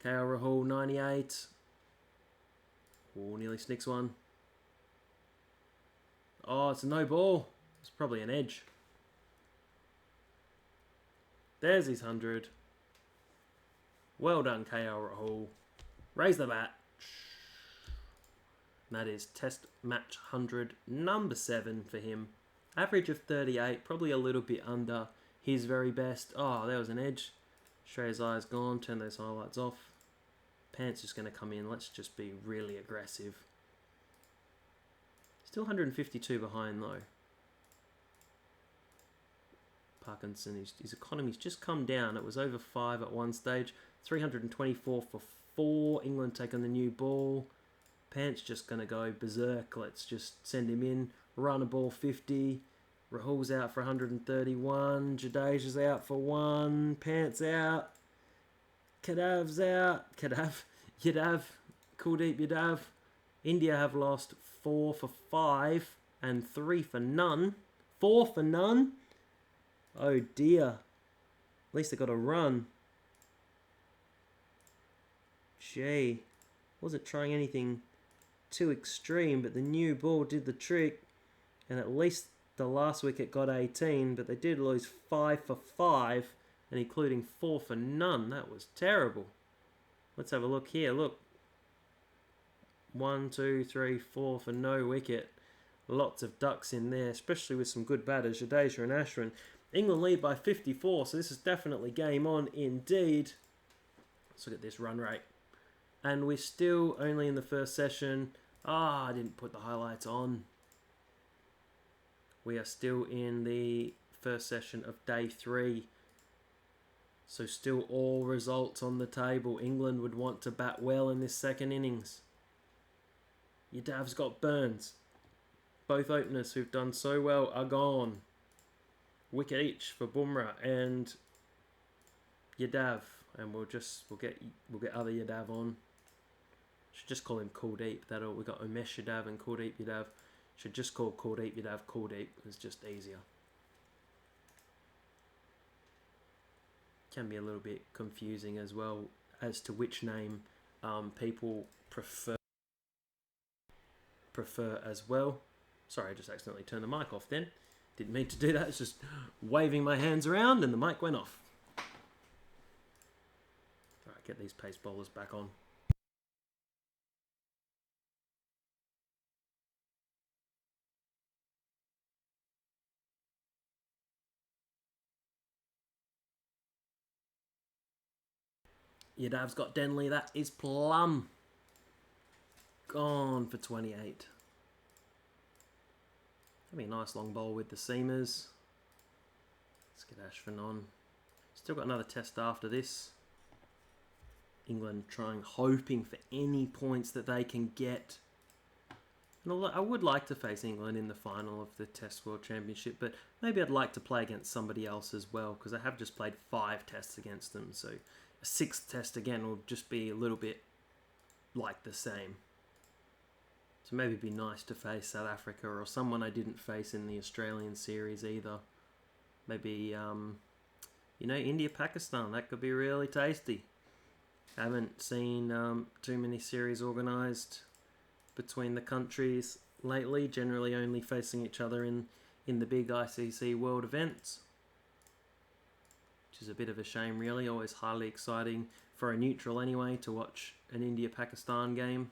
KL Rahul 98. Oh, nearly snicks one. Oh, it's a no ball. It's probably an edge. There's his 100. Well done, KL Rahul. Raise the bat. And that is test match 100, number 7 for him. Average of 38, probably a little bit under his very best. Oh, there was an edge. Shreyas Iyer's gone. Turn those highlights off. Pants just going to come in. Let's just be really aggressive. Still 152 behind though. Parkinson, his economy's just come down. It was over 5 at one stage. 324 for 4. England taking the new ball. Pants just going to go berserk. Let's just send him in. Run a ball 50. Rahul's out for 131. Jadeja's out for 1. Pants out. Yadav's out. Yadav. Kuldeep Yadav. India have lost 4 for 5 and 3 for none. 4 for none? Oh dear. At least they got a run. Gee. Wasn't trying anything too extreme, but the new ball did the trick. And at least the last wicket got 18, but they did lose 5 for 5, and including 4 for none. That was terrible. Let's have a look here. Look. 1, 2, 3, 4 for no wicket. Lots of ducks in there, especially with some good batters, Jadeja and Ashwin. England lead by 54, so this is definitely game on indeed. Let's look at this run rate. And we're still only in the first session. I didn't put the highlights on. We are still in the first session of day 3. So still all results on the table. England would want to bat well in this second innings. Yadav's got Burns. Both openers who've done so well are gone. Wicket each for Bumrah and Yadav, and we'll get other Yadav on. Should just call him Kuldeep. We got Umesh Yadav and Kuldeep Yadav. Should just call Kuldeep Yadav Kuldeep. It's just easier. Can be a little bit confusing as well as to which name people prefer as well. Sorry, I just accidentally turned the mic off then. Didn't mean to do that. It's just waving my hands around and the mic went off. Alright, get these pace bowlers back on. Yadav's got Denley. That is plum. Gone for 28. That'd be a nice long bowl with the seamers. Let's get Ashwin on. Still got another test after this. England hoping for any points that they can get. And I would like to face England in the final of the Test World Championship, but maybe I'd like to play against somebody else as well, because I have just played 5 tests against them, so a 6th test again will just be a little bit like the same. So maybe it'd be nice to face South Africa or someone I didn't face in the Australian series either. Maybe, India-Pakistan. That could be really tasty. Haven't seen too many series organised between the countries lately. Generally only facing each other in the big ICC World events. Which is a bit of a shame really. Always highly exciting for a neutral anyway to watch an India-Pakistan game.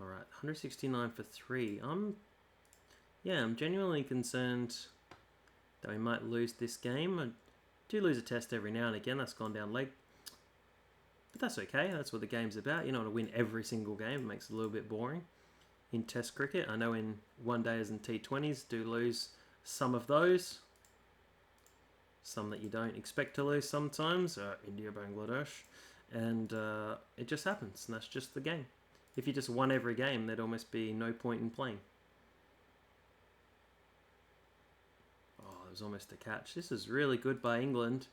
Alright, 169 for 3. I'm genuinely concerned that we might lose this game. I do lose a test every now and again. That's gone down leg. But that's okay. That's what the game's about. You don't want to win every single game. It makes it a little bit boring in Test cricket. I know in one days and T20s do lose some of those. some that you don't expect to lose sometimes, India, Bangladesh, and it just happens, and that's just the game. If you just won every game, there'd almost be no point in playing. Oh, there was almost a catch. This is really good by England.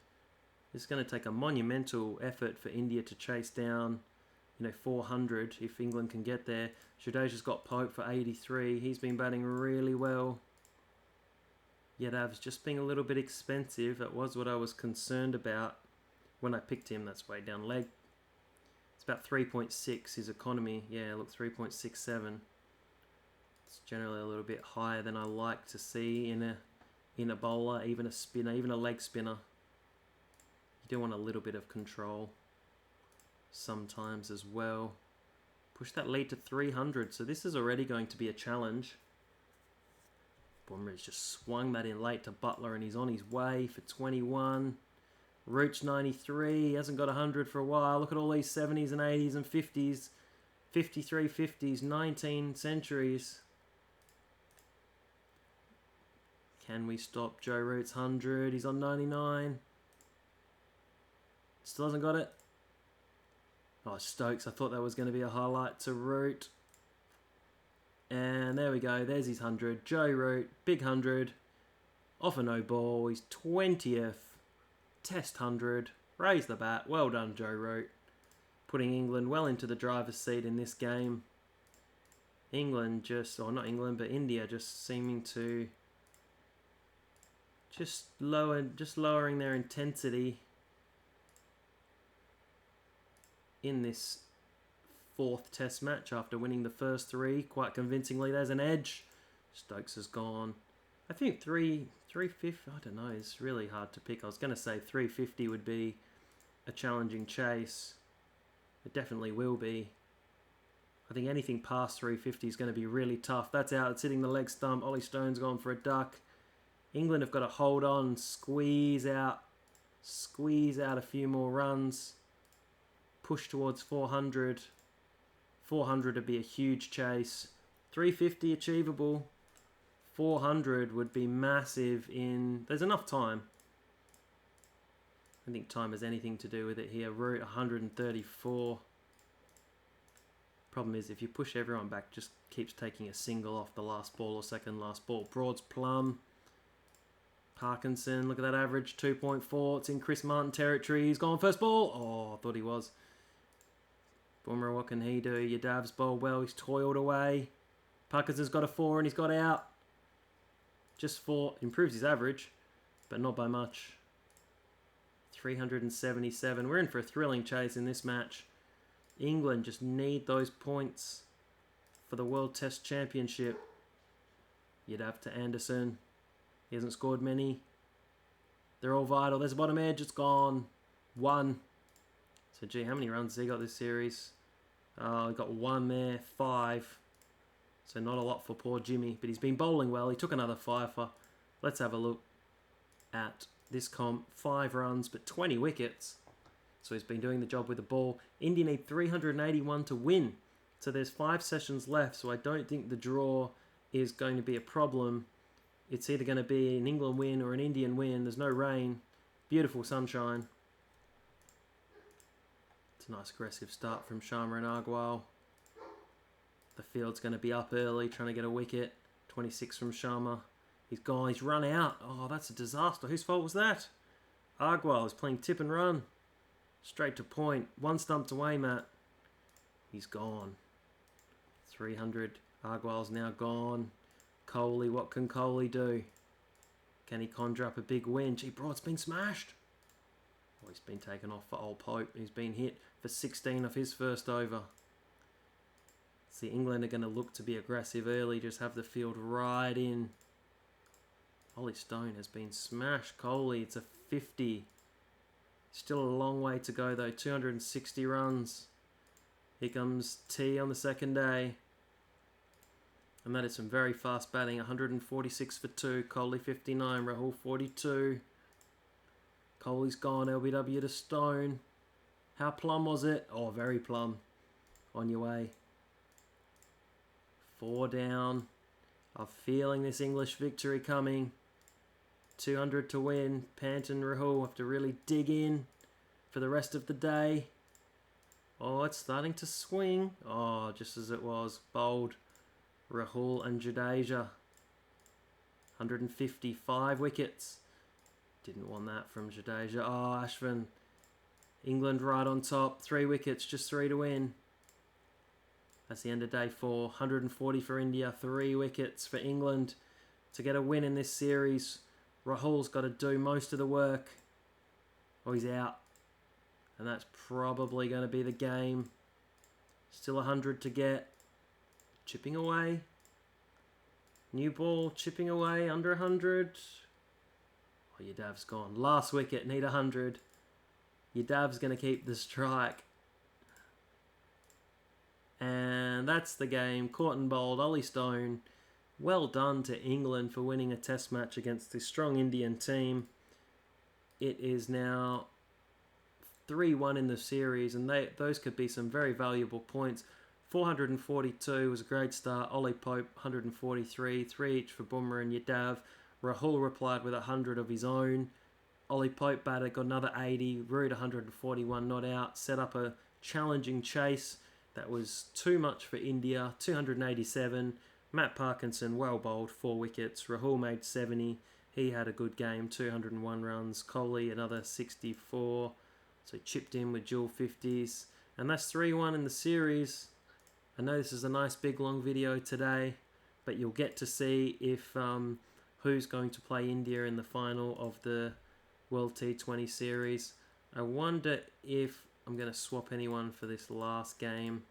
It's going to take a monumental effort for India to chase down, 400 if England can get there. Jadeja's got Pope for 83. He's been batting really well. Yadav's just being a little bit expensive. That was what I was concerned about when I picked him. That's way down leg. It's about 3.6 his economy. Yeah, look, 3.67. It's generally a little bit higher than I like to see in a bowler, even a spinner, even a leg spinner. You do want a little bit of control sometimes as well. Push that lead to 300. So this is already going to be a challenge. Bumrah's just swung that in late to Butler, and he's on his way for 21. Root's 93. He hasn't got 100 for a while. Look at all these 70s and 80s and 50s. 53 50s, 19 centuries. Can we stop Joe Root's 100? He's on 99. Still hasn't got it. Oh, Stokes. I thought that was going to be a highlight to Root. And there we go. There's his 100. Joe Root, big 100. Off a no ball. He's 20th. Test 100. Raise the bat. Well done, Joe Root. Putting England well into the driver's seat in this game. England just, or not England, but India just seeming to just lowering their intensity in this fourth test match after winning the first three quite convincingly. There's an edge. Stokes has gone. I think 350, I don't know, it's really hard to pick. I was going to say 350 would be a challenging chase. It definitely will be. I think anything past 350 is going to be really tough. That's out. It's hitting the leg stump. Ollie Stone's gone for a duck. England have got to hold on, squeeze out a few more runs. Push towards 400. 400 would be a huge chase. 350 achievable. 400 would be massive in... There's enough time. I think time has anything to do with it here. Root 134. Problem is, if you push everyone back, just keeps taking a single off the last ball or second last ball. Broad's plum. Parkinson, look at that average, 2.4. It's in Chris Martin territory. He's gone first ball. Oh, I thought he was. Bumrah, what can he do? Yadav's bowled well. He's toiled away. Parkinson's got a 4 and he's got out. Just 4. Improves his average, but not by much. 377. We're in for a thrilling chase in this match. England just need those points for the World Test Championship. Yadav to Anderson. He hasn't scored many. They're all vital. There's a bottom edge. It's gone. 1. So, gee, how many runs has he got this series? He got 1 there. 5. So, not a lot for poor Jimmy. But he's been bowling well. He took another 5-fer. Let's have a look at this comp. 5 runs, but 20 wickets. So, he's been doing the job with the ball. India need 381 to win. So, there's 5 sessions left. So, I don't think the draw is going to be a problem. It's either going to be an England win or an Indian win. There's no rain. Beautiful sunshine. It's a nice aggressive start from Sharma and Agrawal. The field's going to be up early, trying to get a wicket. 26 from Sharma. He's gone. He's run out. Oh, that's a disaster. Whose fault was that? Agrawal is playing tip and run. Straight to point. 1 stumped away, Matt. He's gone. 300. Agrawal's now gone. Kohli, what can Kohli do? Can he conjure up a big win? Gee, Broad's been smashed. Oh, he's been taken off for old Pope. He's been hit for 16 off his first over. See, England are going to look to be aggressive early, just have the field right in. Ollie Stone has been smashed. Kohli, it's a 50. Still a long way to go though, 260 runs. Here comes T on the second day. And that is some very fast batting. 146 for 2. Kohli 59. Rahul 42. Kohli's gone. LBW to Stone. How plum was it? Oh, very plum. On your way. 4 down. I'm feeling this English victory coming. 200 to win. Pant and Rahul have to really dig in for the rest of the day. Oh, it's starting to swing. Oh, just as it was. Bold. Rahul and Jadeja. 155 wickets. Didn't want that from Jadeja. Oh, Ashwin. England right on top. 3 wickets, just 3 to win. That's the end of day 4. 140 for India. 3 wickets for England to get a win in this series. Rahul's got to do most of the work. Oh, he's out. And that's probably going to be the game. Still 100 to get. Chipping away. New ball, chipping away, under 100. Oh, Yadav's gone. Last wicket, need 100. Yadav's going to keep the strike. And that's the game. Caught and bowled, Ollie Stone. Well done to England for winning a test match against this strong Indian team. It is now 3-1 in the series, and those could be some very valuable points. 442 was a great start. Ollie Pope, 143. 3 each for Bumrah and Yadav. Rahul replied with 100 of his own. Ollie Pope batted, got another 80. Root 141 not out. Set up a challenging chase. That was too much for India. 287. Matt Parkinson, well bowled, 4 wickets. Rahul made 70. He had a good game, 201 runs. Kohli, another 64. So he chipped in with dual 50s. And that's 3-1 in the series. I know this is a nice big long video today, but you'll get to see if who's going to play India in the final of the World T20 series. I wonder if I'm going to swap anyone for this last game.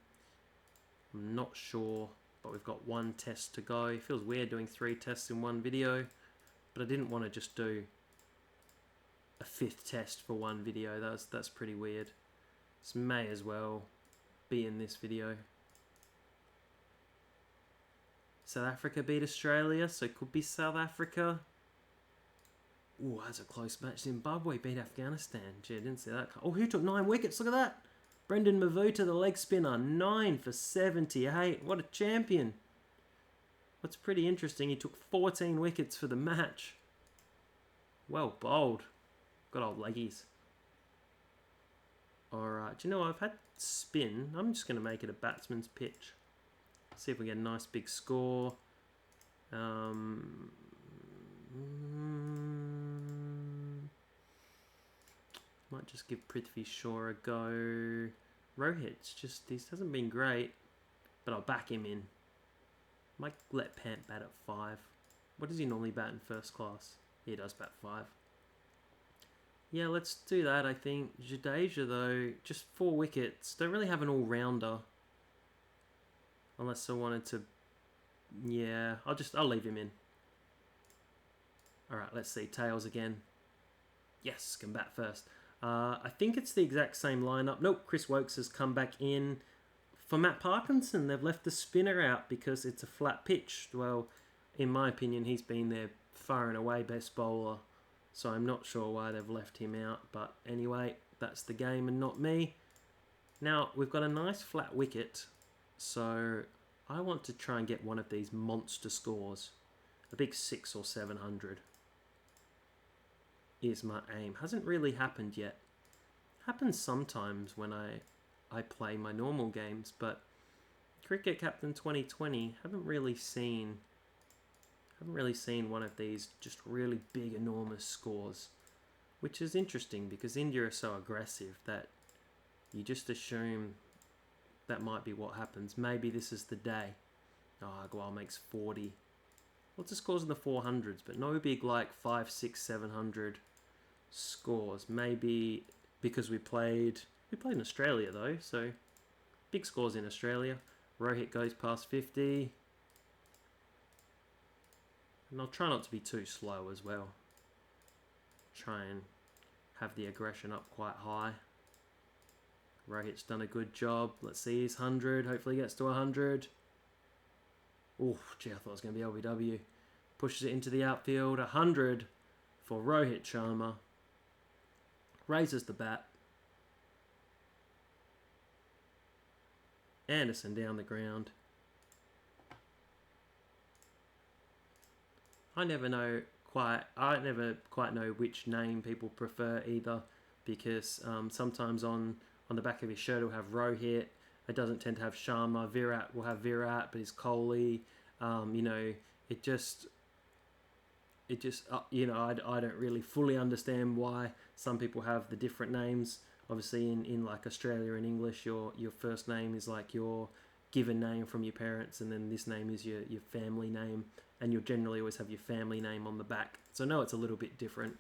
I'm not sure, but we've got 1 test to go. It feels weird doing 3 tests in one video, but I didn't want to just do a 5th test for one video. That's pretty weird. This may as well be in this video. South Africa beat Australia, so it could be South Africa. Ooh, that's a close match. Zimbabwe beat Afghanistan. Gee, I didn't see that. Oh, who took 9 wickets? Look at that. Brendan Mavuta, the leg spinner. 9 for 78. What a champion. What's pretty interesting, he took 14 wickets for the match. Well bowled. Got old leggies. Alright, do you know what? I've had spin. I'm just going to make it a batsman's pitch. See if we get a nice big score. Might just give Prithvi Shaw a go. Rohit's just, this hasn't been great, but I'll back him in. Might let Pant bat at 5. What does he normally bat in first class? He does bat 5. Yeah, let's do that, I think. Jadeja, though, just 4 wickets. Don't really have an all-rounder. Unless I wanted to... Yeah, I'll leave him in. Alright, let's see. Tails again. Yes, can bat first. I think it's the exact same lineup. Nope, Chris Wokes has come back in. For Matt Parkinson, they've left the spinner out because it's a flat pitch. Well, in my opinion, he's been their far and away best bowler. So I'm not sure why they've left him out. But anyway, that's the game and not me. Now, we've got a nice flat wicket. So I want to try and get one of these monster scores. A big 600 or 700 is my aim. Hasn't really happened yet. Happens sometimes when I play my normal games, but Cricket Captain 2020 haven't really seen one of these just really big, enormous scores, which is interesting because India are so aggressive that you just assume that might be what happens. Maybe this is the day. Oh, Agarwal makes 40. Lots of scores in the 400s, but no big like 5, 6, 700 scores. Maybe because we played in Australia though, so big scores in Australia. Rohit goes past 50. And I'll try not to be too slow as well. Try and have the aggression up quite high. Rohit's done a good job. Let's see his 100. Hopefully he gets to 100. Oh, gee, I thought it was going to be LBW. Pushes it into the outfield. 100 for Rohit Sharma. Raises the bat. Anderson down the ground. I never know quite never quite know which name people prefer either, because sometimes on the back of his shirt it'll have Rohit. It doesn't tend to have Sharma. Virat will have Virat, but it's Kohli. You know, it just you know, I don't really fully understand why some people have the different names. Obviously, in like Australia and English, your first name is like your given name from your parents, and then this name is your family name, and you'll generally always have your family name on the back. So I know it's a little bit different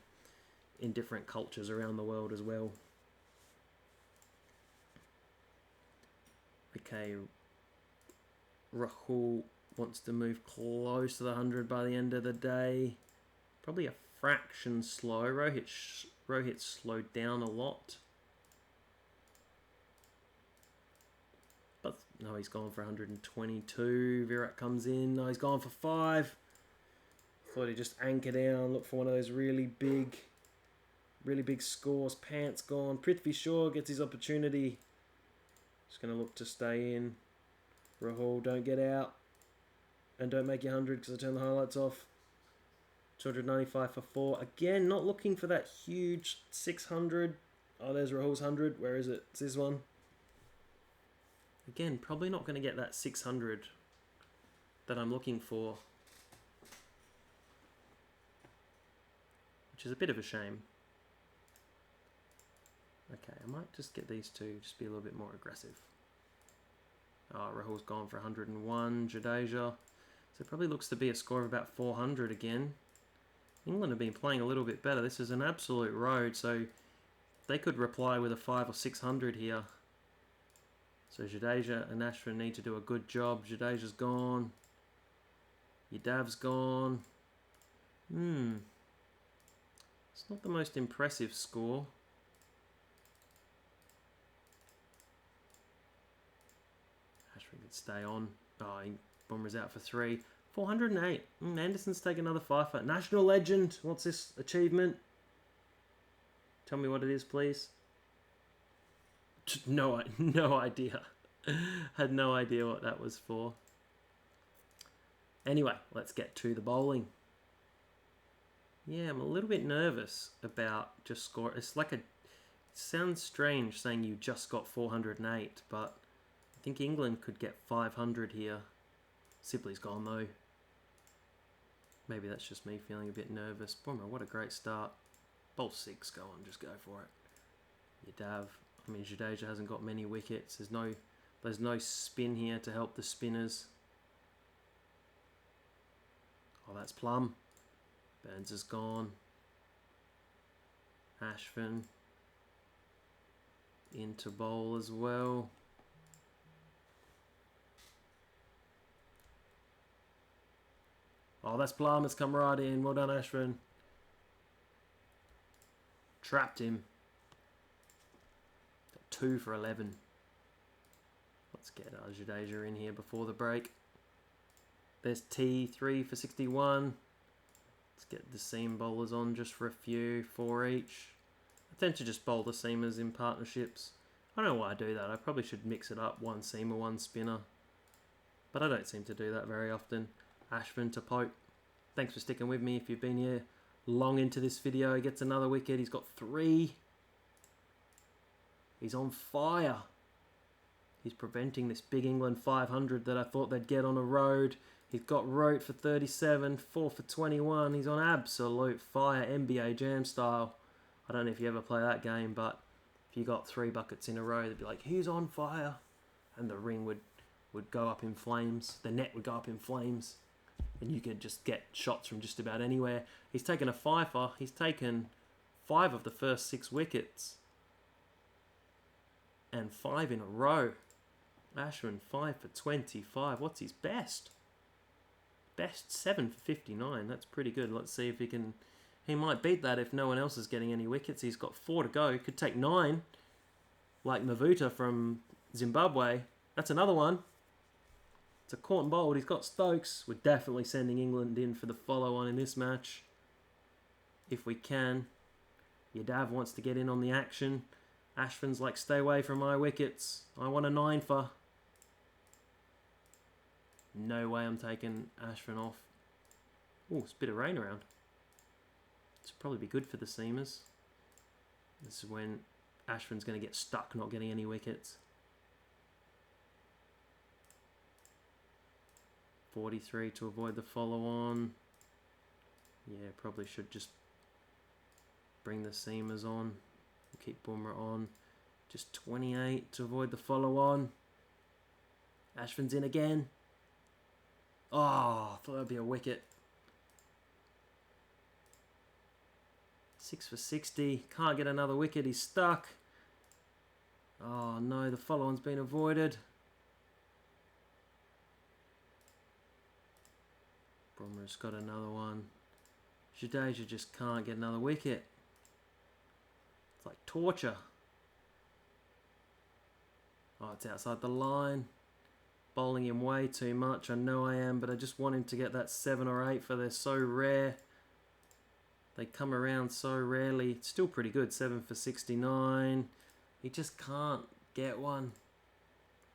in different cultures around the world as well. Okay, Rahul wants to move close to the 100 by the end of the day. Probably a fraction slow. Rohit slowed down a lot. But no, he's gone for 122. Virat comes in. No, he's gone for 5. Thought he'd just anchor down, look for one of those really big scores. Pants gone. Prithvi Shaw gets his opportunity. Just going to look to stay in. Rahul, don't get out. And don't make your 100 because I turned the highlights off. 295 for 4. Again, not looking for that huge 600. Oh, there's Rahul's 100. Where is it? It's this one. Again, probably not going to get that 600 that I'm looking for. Which is a bit of a shame. Okay, I might just get these two, just be a little bit more aggressive. Oh, Rahul's gone for 101, Jadeja. So it probably looks to be a score of about 400 again. England have been playing a little bit better. This is an absolute road, so they could reply with a 500 or 600 here. So Jadeja and Ashwin need to do a good job. Jadeja's gone. Yadav's gone. It's not the most impressive score. Ashwin could stay on. Oh, Bumrah's out for 3. 408. Anderson's taken another 5. National legend. What's this achievement? Tell me what it is, please. No idea. Had no idea what that was for. Anyway, let's get to the bowling. Yeah, I'm a little bit nervous about just score. It's like it sounds strange saying you just got 408, but I think England could get 500 here. Sibley's gone though. Maybe that's just me feeling a bit nervous. Bumrah, what a great start. Bowl 6, go on, just go for it. Yadav. I mean, Jadeja hasn't got many wickets. There's no spin here to help the spinners. Oh, that's Plum. Burns is gone. Ashwin into bowl as well. Oh, that's Plum. It's come right in. Well done, Ashwin. Trapped him. 2 for 11. Let's get Jadeja in here before the break. There's T, 3 for 61. Let's get the seam bowlers on just for a few, 4 each. I tend to just bowl the seamers in partnerships. I don't know why I do that. I probably should mix it up, 1 seamer, 1 spinner. But I don't seem to do that very often. Ashwin to Pope. Thanks for sticking with me. If you've been here long into this video, he gets another wicket. He's got 3. He's on fire. He's preventing this big England 500 that I thought they'd get on a road. He's got Rote for 37, 4 for 21. He's on absolute fire, NBA Jam style. I don't know if you ever play that game, but if you got 3 buckets in a row, they'd be like, he's on fire. And the ring would go up in flames. The net would go up in flames. And you could just get shots from just about anywhere. He's taken a 5-er. He's taken 5 of the first 6 wickets. And 5 in a row. Ashwin 5 for 25. What's his best? Best 7 for 59. That's pretty good. Let's see if he can. He might beat that if no one else is getting any wickets. He's got 4 to go. He could take 9. Like Mavuta from Zimbabwe. That's another one. It's a caught and bowled. He's got Stokes. We're definitely sending England in for the follow-on in this match. If we can. Yadav wants to get in on the action. Ashwin's like, stay away from my wickets. I want a 9 for. No way I'm taking Ashwin off. Oh, it's a bit of rain around. probably be good for the seamers. This is when Ashvin's going to get stuck not getting any wickets. 43 to avoid the follow-on. Yeah, probably should just bring the seamers on. Keep Bumrah on. Just 28 to avoid the follow-on. Ashvin's in again. Oh, I thought that'd be a wicket. 6 for 60. Can't get another wicket. He's stuck. Oh no, the follow-on's been avoided. Bumrah's got another one. Jadeja just can't get another wicket. It's like torture. Oh, it's outside the line. Bowling him way too much. I know I am, but I just want him to get that 7 or 8 for they're so rare. They come around so rarely. It's still pretty good. 7 for 69. He just can't get one.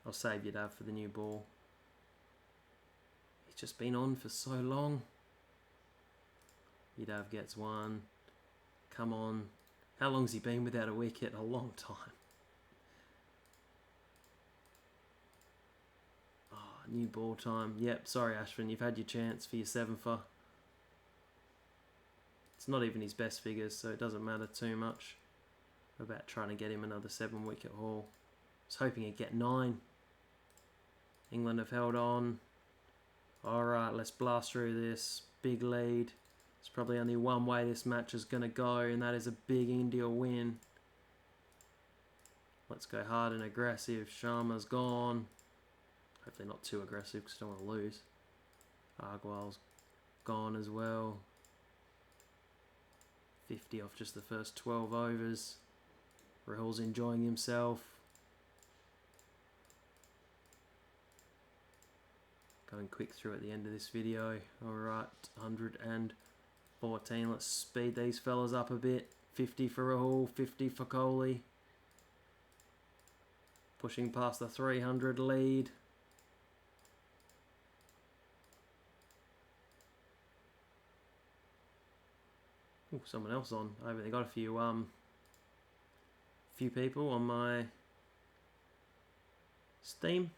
I'll save Yadav for the new ball. He's just been on for so long. Yadav gets one. Come on. How long's he been without a wicket? A long time. Oh, new ball time. Yep, sorry Ashvin, you've had your chance for your 7 for. It's not even his best figures, so it doesn't matter too much about trying to get him another 7 wicket haul. I was hoping he'd get 9. England have held on. Alright, let's blast through this. Big lead. There's probably only one way this match is going to go, and that is a big India win. Let's go hard and aggressive. Sharma's gone. Hopefully not too aggressive because I don't want to lose. Agwal's gone as well. 50 off just the first 12 overs. Rahul's enjoying himself. Going quick through at the end of this video. Alright, 114. Let's speed these fellas up a bit. 50 for Rahul, 50 for Kohli. Pushing past the 300 lead. Ooh, someone else on. I've only got a few people on my Steam.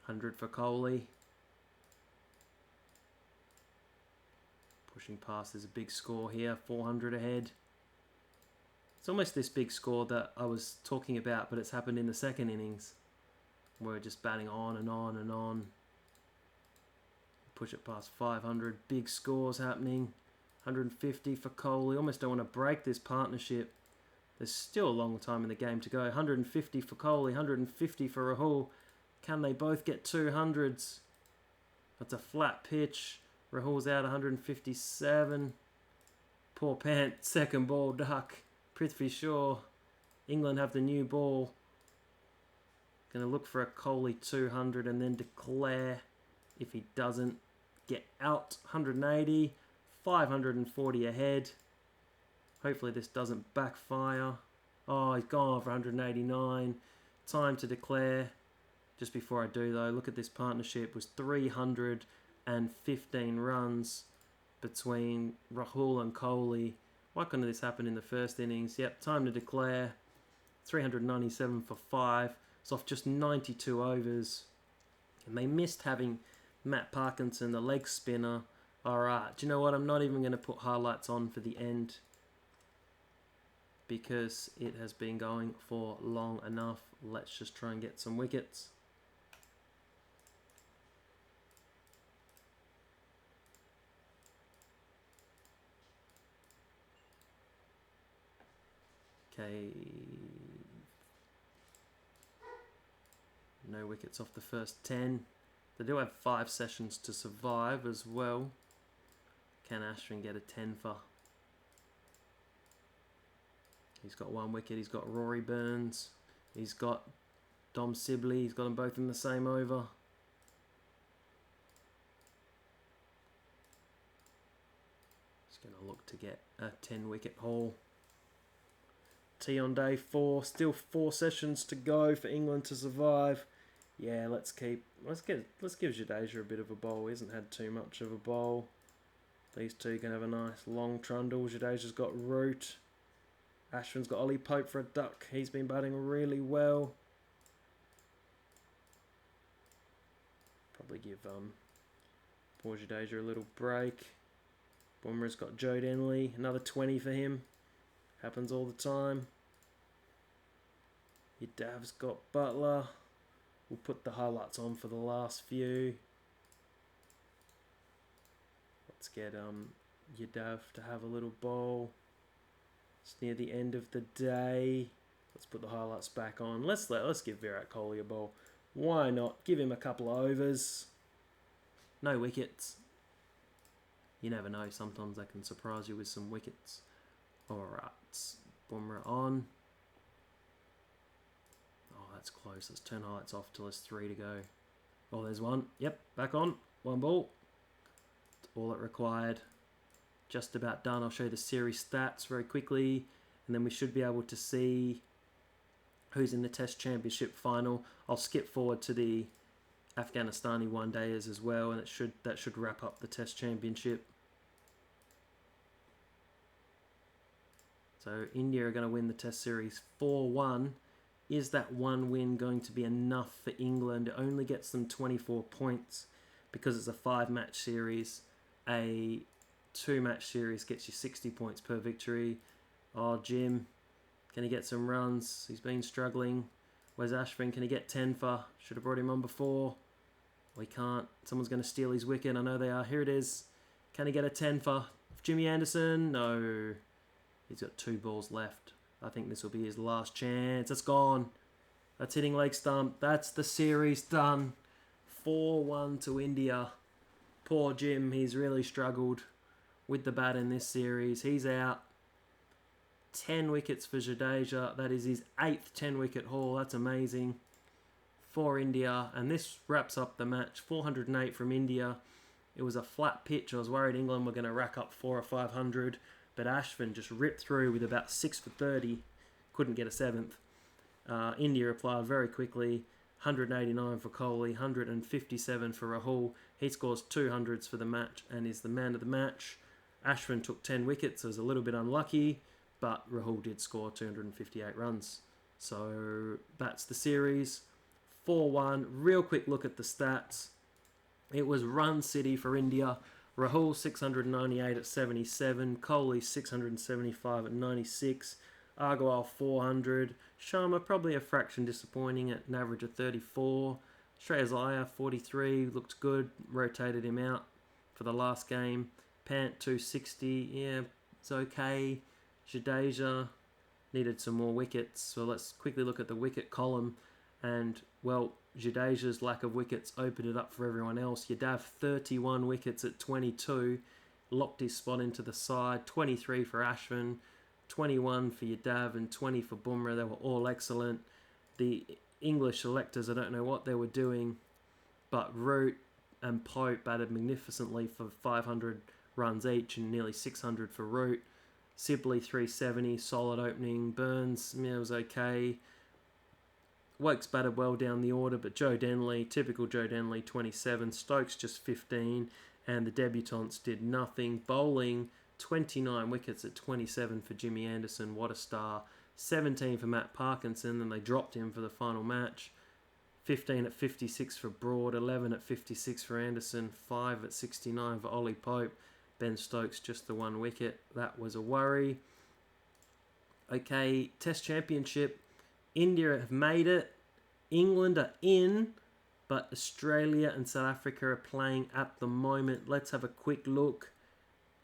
100 for Kohli. Pushing past, there's a big score here, 400 ahead. It's almost this big score that I was talking about, but it's happened in the second innings. We're just batting on and on and on. Push it past 500, big scores happening. 150 for Kohli. Almost don't want to break this partnership. There's still a long time in the game to go. 150 for Kohli, 150 for Rahul. Can they both get 200s? That's a flat pitch. Rahul's out 157. Poor Pant, second ball duck. Prithvi Shaw. England have the new ball. Going to look for a Kohli 200 and then declare. If he doesn't get out, 180. 540 ahead. Hopefully this doesn't backfire. Oh, he's gone for 189. Time to declare. Just before I do though, look at this partnership. It was 315 runs between Rahul and Kohli. Why couldn't this happen in the first innings? Yep, time to declare. 397 for 5. It's off just 92 overs. And they missed having Matt Parkinson, the leg spinner. Alright, do you know what? I'm not even going to put highlights on for the end. Because it has been going for long enough. Let's just try and get some wickets. Okay. No wickets off the first 10. They do have 5 sessions to survive as well. Can Ashwin get a 10 for? He's got 1 wicket. He's got Rory Burns. He's got Dom Sibley. He's got them both in the same over. He's going to look to get a 10 wicket haul. T on day 4. Still 4 sessions to go for England to survive. Yeah, let's give Jadeja a bit of a bowl. He hasn't had too much of a bowl. These two can have a nice long trundle. Jadeja's got Root. Ashvin's got Ollie Pope for a duck. He's been batting really well. Probably give poor Jadeja a little break. Bumrah's got Joe Denley. Another 20 for him. Happens all the time. Yadav's got Butler. We'll put the highlights on for the last few. Let's get Yadav to have a little bowl. It's near the end of the day. Let's put the highlights back on. Let's give Virat Kohli a bowl. Why not? Give him a couple of overs. No wickets. You never know. Sometimes they can surprise you with some wickets. Alright. Bumrah on. Oh, that's close. Let's turn highlights off till there's 3 to go. Oh, there's one. Yep, back on. 1 ball. That's all it required. Just about done. I'll show you the series stats very quickly. And then we should be able to see who's in the Test Championship final. I'll skip forward to the Afghanistani one-dayers as well. And that should wrap up the Test Championship. So India are going to win the Test Series 4-1. Is that one win going to be enough for England? It only gets them 24 points because it's a 5-match series. A 2-match series gets you 60 points per victory. Oh, Jim, can he get some runs? He's been struggling. Where's Ashvin? Can he get 10 for? Should have brought him on before. We can't. Someone's going to steal his wicket. I know they are. Here it is. Can he get a 10 for? Jimmy Anderson? No. He's got 2 balls left. I think this will be his last chance. It's gone. That's hitting leg stump. That's the series done. 4-1 to India. Poor Jim. He's really struggled with the bat in this series. He's out. 10 wickets for Jadeja. That is his 8th 10-wicket haul. That's amazing for India. And this wraps up the match. 408 from India. It was a flat pitch. I was worried England were going to rack up 400 or 500. But Ashvin just ripped through with about 6 for 30. Couldn't get a 7th. India replied very quickly. 189 for Kohli, 157 for Rahul. He scores 200s for the match and is the man of the match. Ashvin took 10 wickets, so was a little bit unlucky, but Rahul did score 258 runs. So that's the series. 4-1. Real quick look at the stats. It was run city for India. Rahul 698 at 77, Kohli 675 at 96, Agarwal 400, Sharma probably a fraction disappointing at an average of 34, Shreyas Iyer 43, looked good, rotated him out for the last game, Pant 260, yeah, it's okay, Jadeja needed some more wickets, so let's quickly look at the wicket column, and well, Jadeja's lack of wickets opened it up for everyone else. Yadav 31 wickets at 22, locked his spot into the side. 23 for Ashvin, 21 for Yadav and 20 for Bumrah. They were all excellent. The English selectors, I don't know what they were doing, but Root and Pope batted magnificently for 500 runs each and nearly 600 for Root. Sibley 370, solid opening. Burns, yeah, it was okay. Wokes batted well down the order, but Joe Denley, typical Joe Denley, 27. Stokes just 15, and the debutants did nothing. Bowling, 29 wickets at 27 for Jimmy Anderson. What a star. 17 for Matt Parkinson, and they dropped him for the final match. 15 at 56 for Broad, 11 at 56 for Anderson, 5 at 69 for Ollie Pope. Ben Stokes just the 1 wicket. That was a worry. Okay, Test Championship. India have made it. England are in, but Australia and South Africa are playing at the moment. Let's have a quick look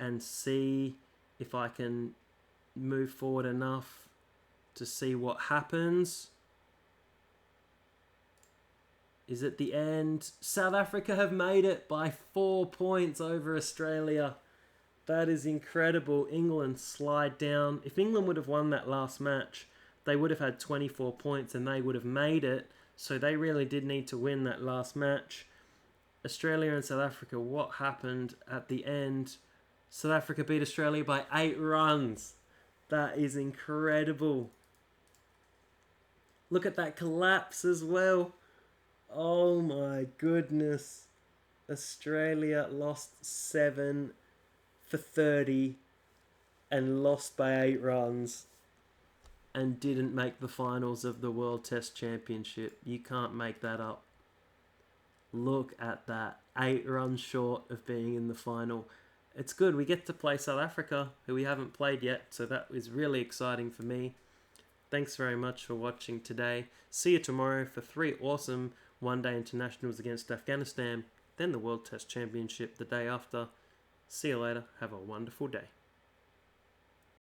and see if I can move forward enough to see what happens. Is at the end. South Africa have made it by 4 points over Australia. That is incredible. England slide down. If England would have won that last match, they would have had 24 points and they would have made it. So they really did need to win that last match. Australia and South Africa, what happened at the end? South Africa beat Australia by 8 runs. That is incredible. Look at that collapse as well. Oh my goodness. Australia lost 7 for 30 and lost by 8 runs and didn't make the finals of the World Test Championship. You can't make that up. Look at that. 8 runs short of being in the final. It's good. We get to play South Africa, who we haven't played yet, so that is really exciting for me. Thanks very much for watching today. See you tomorrow for 3 awesome one-day internationals against Afghanistan, then the World Test Championship the day after. See you later. Have a wonderful day.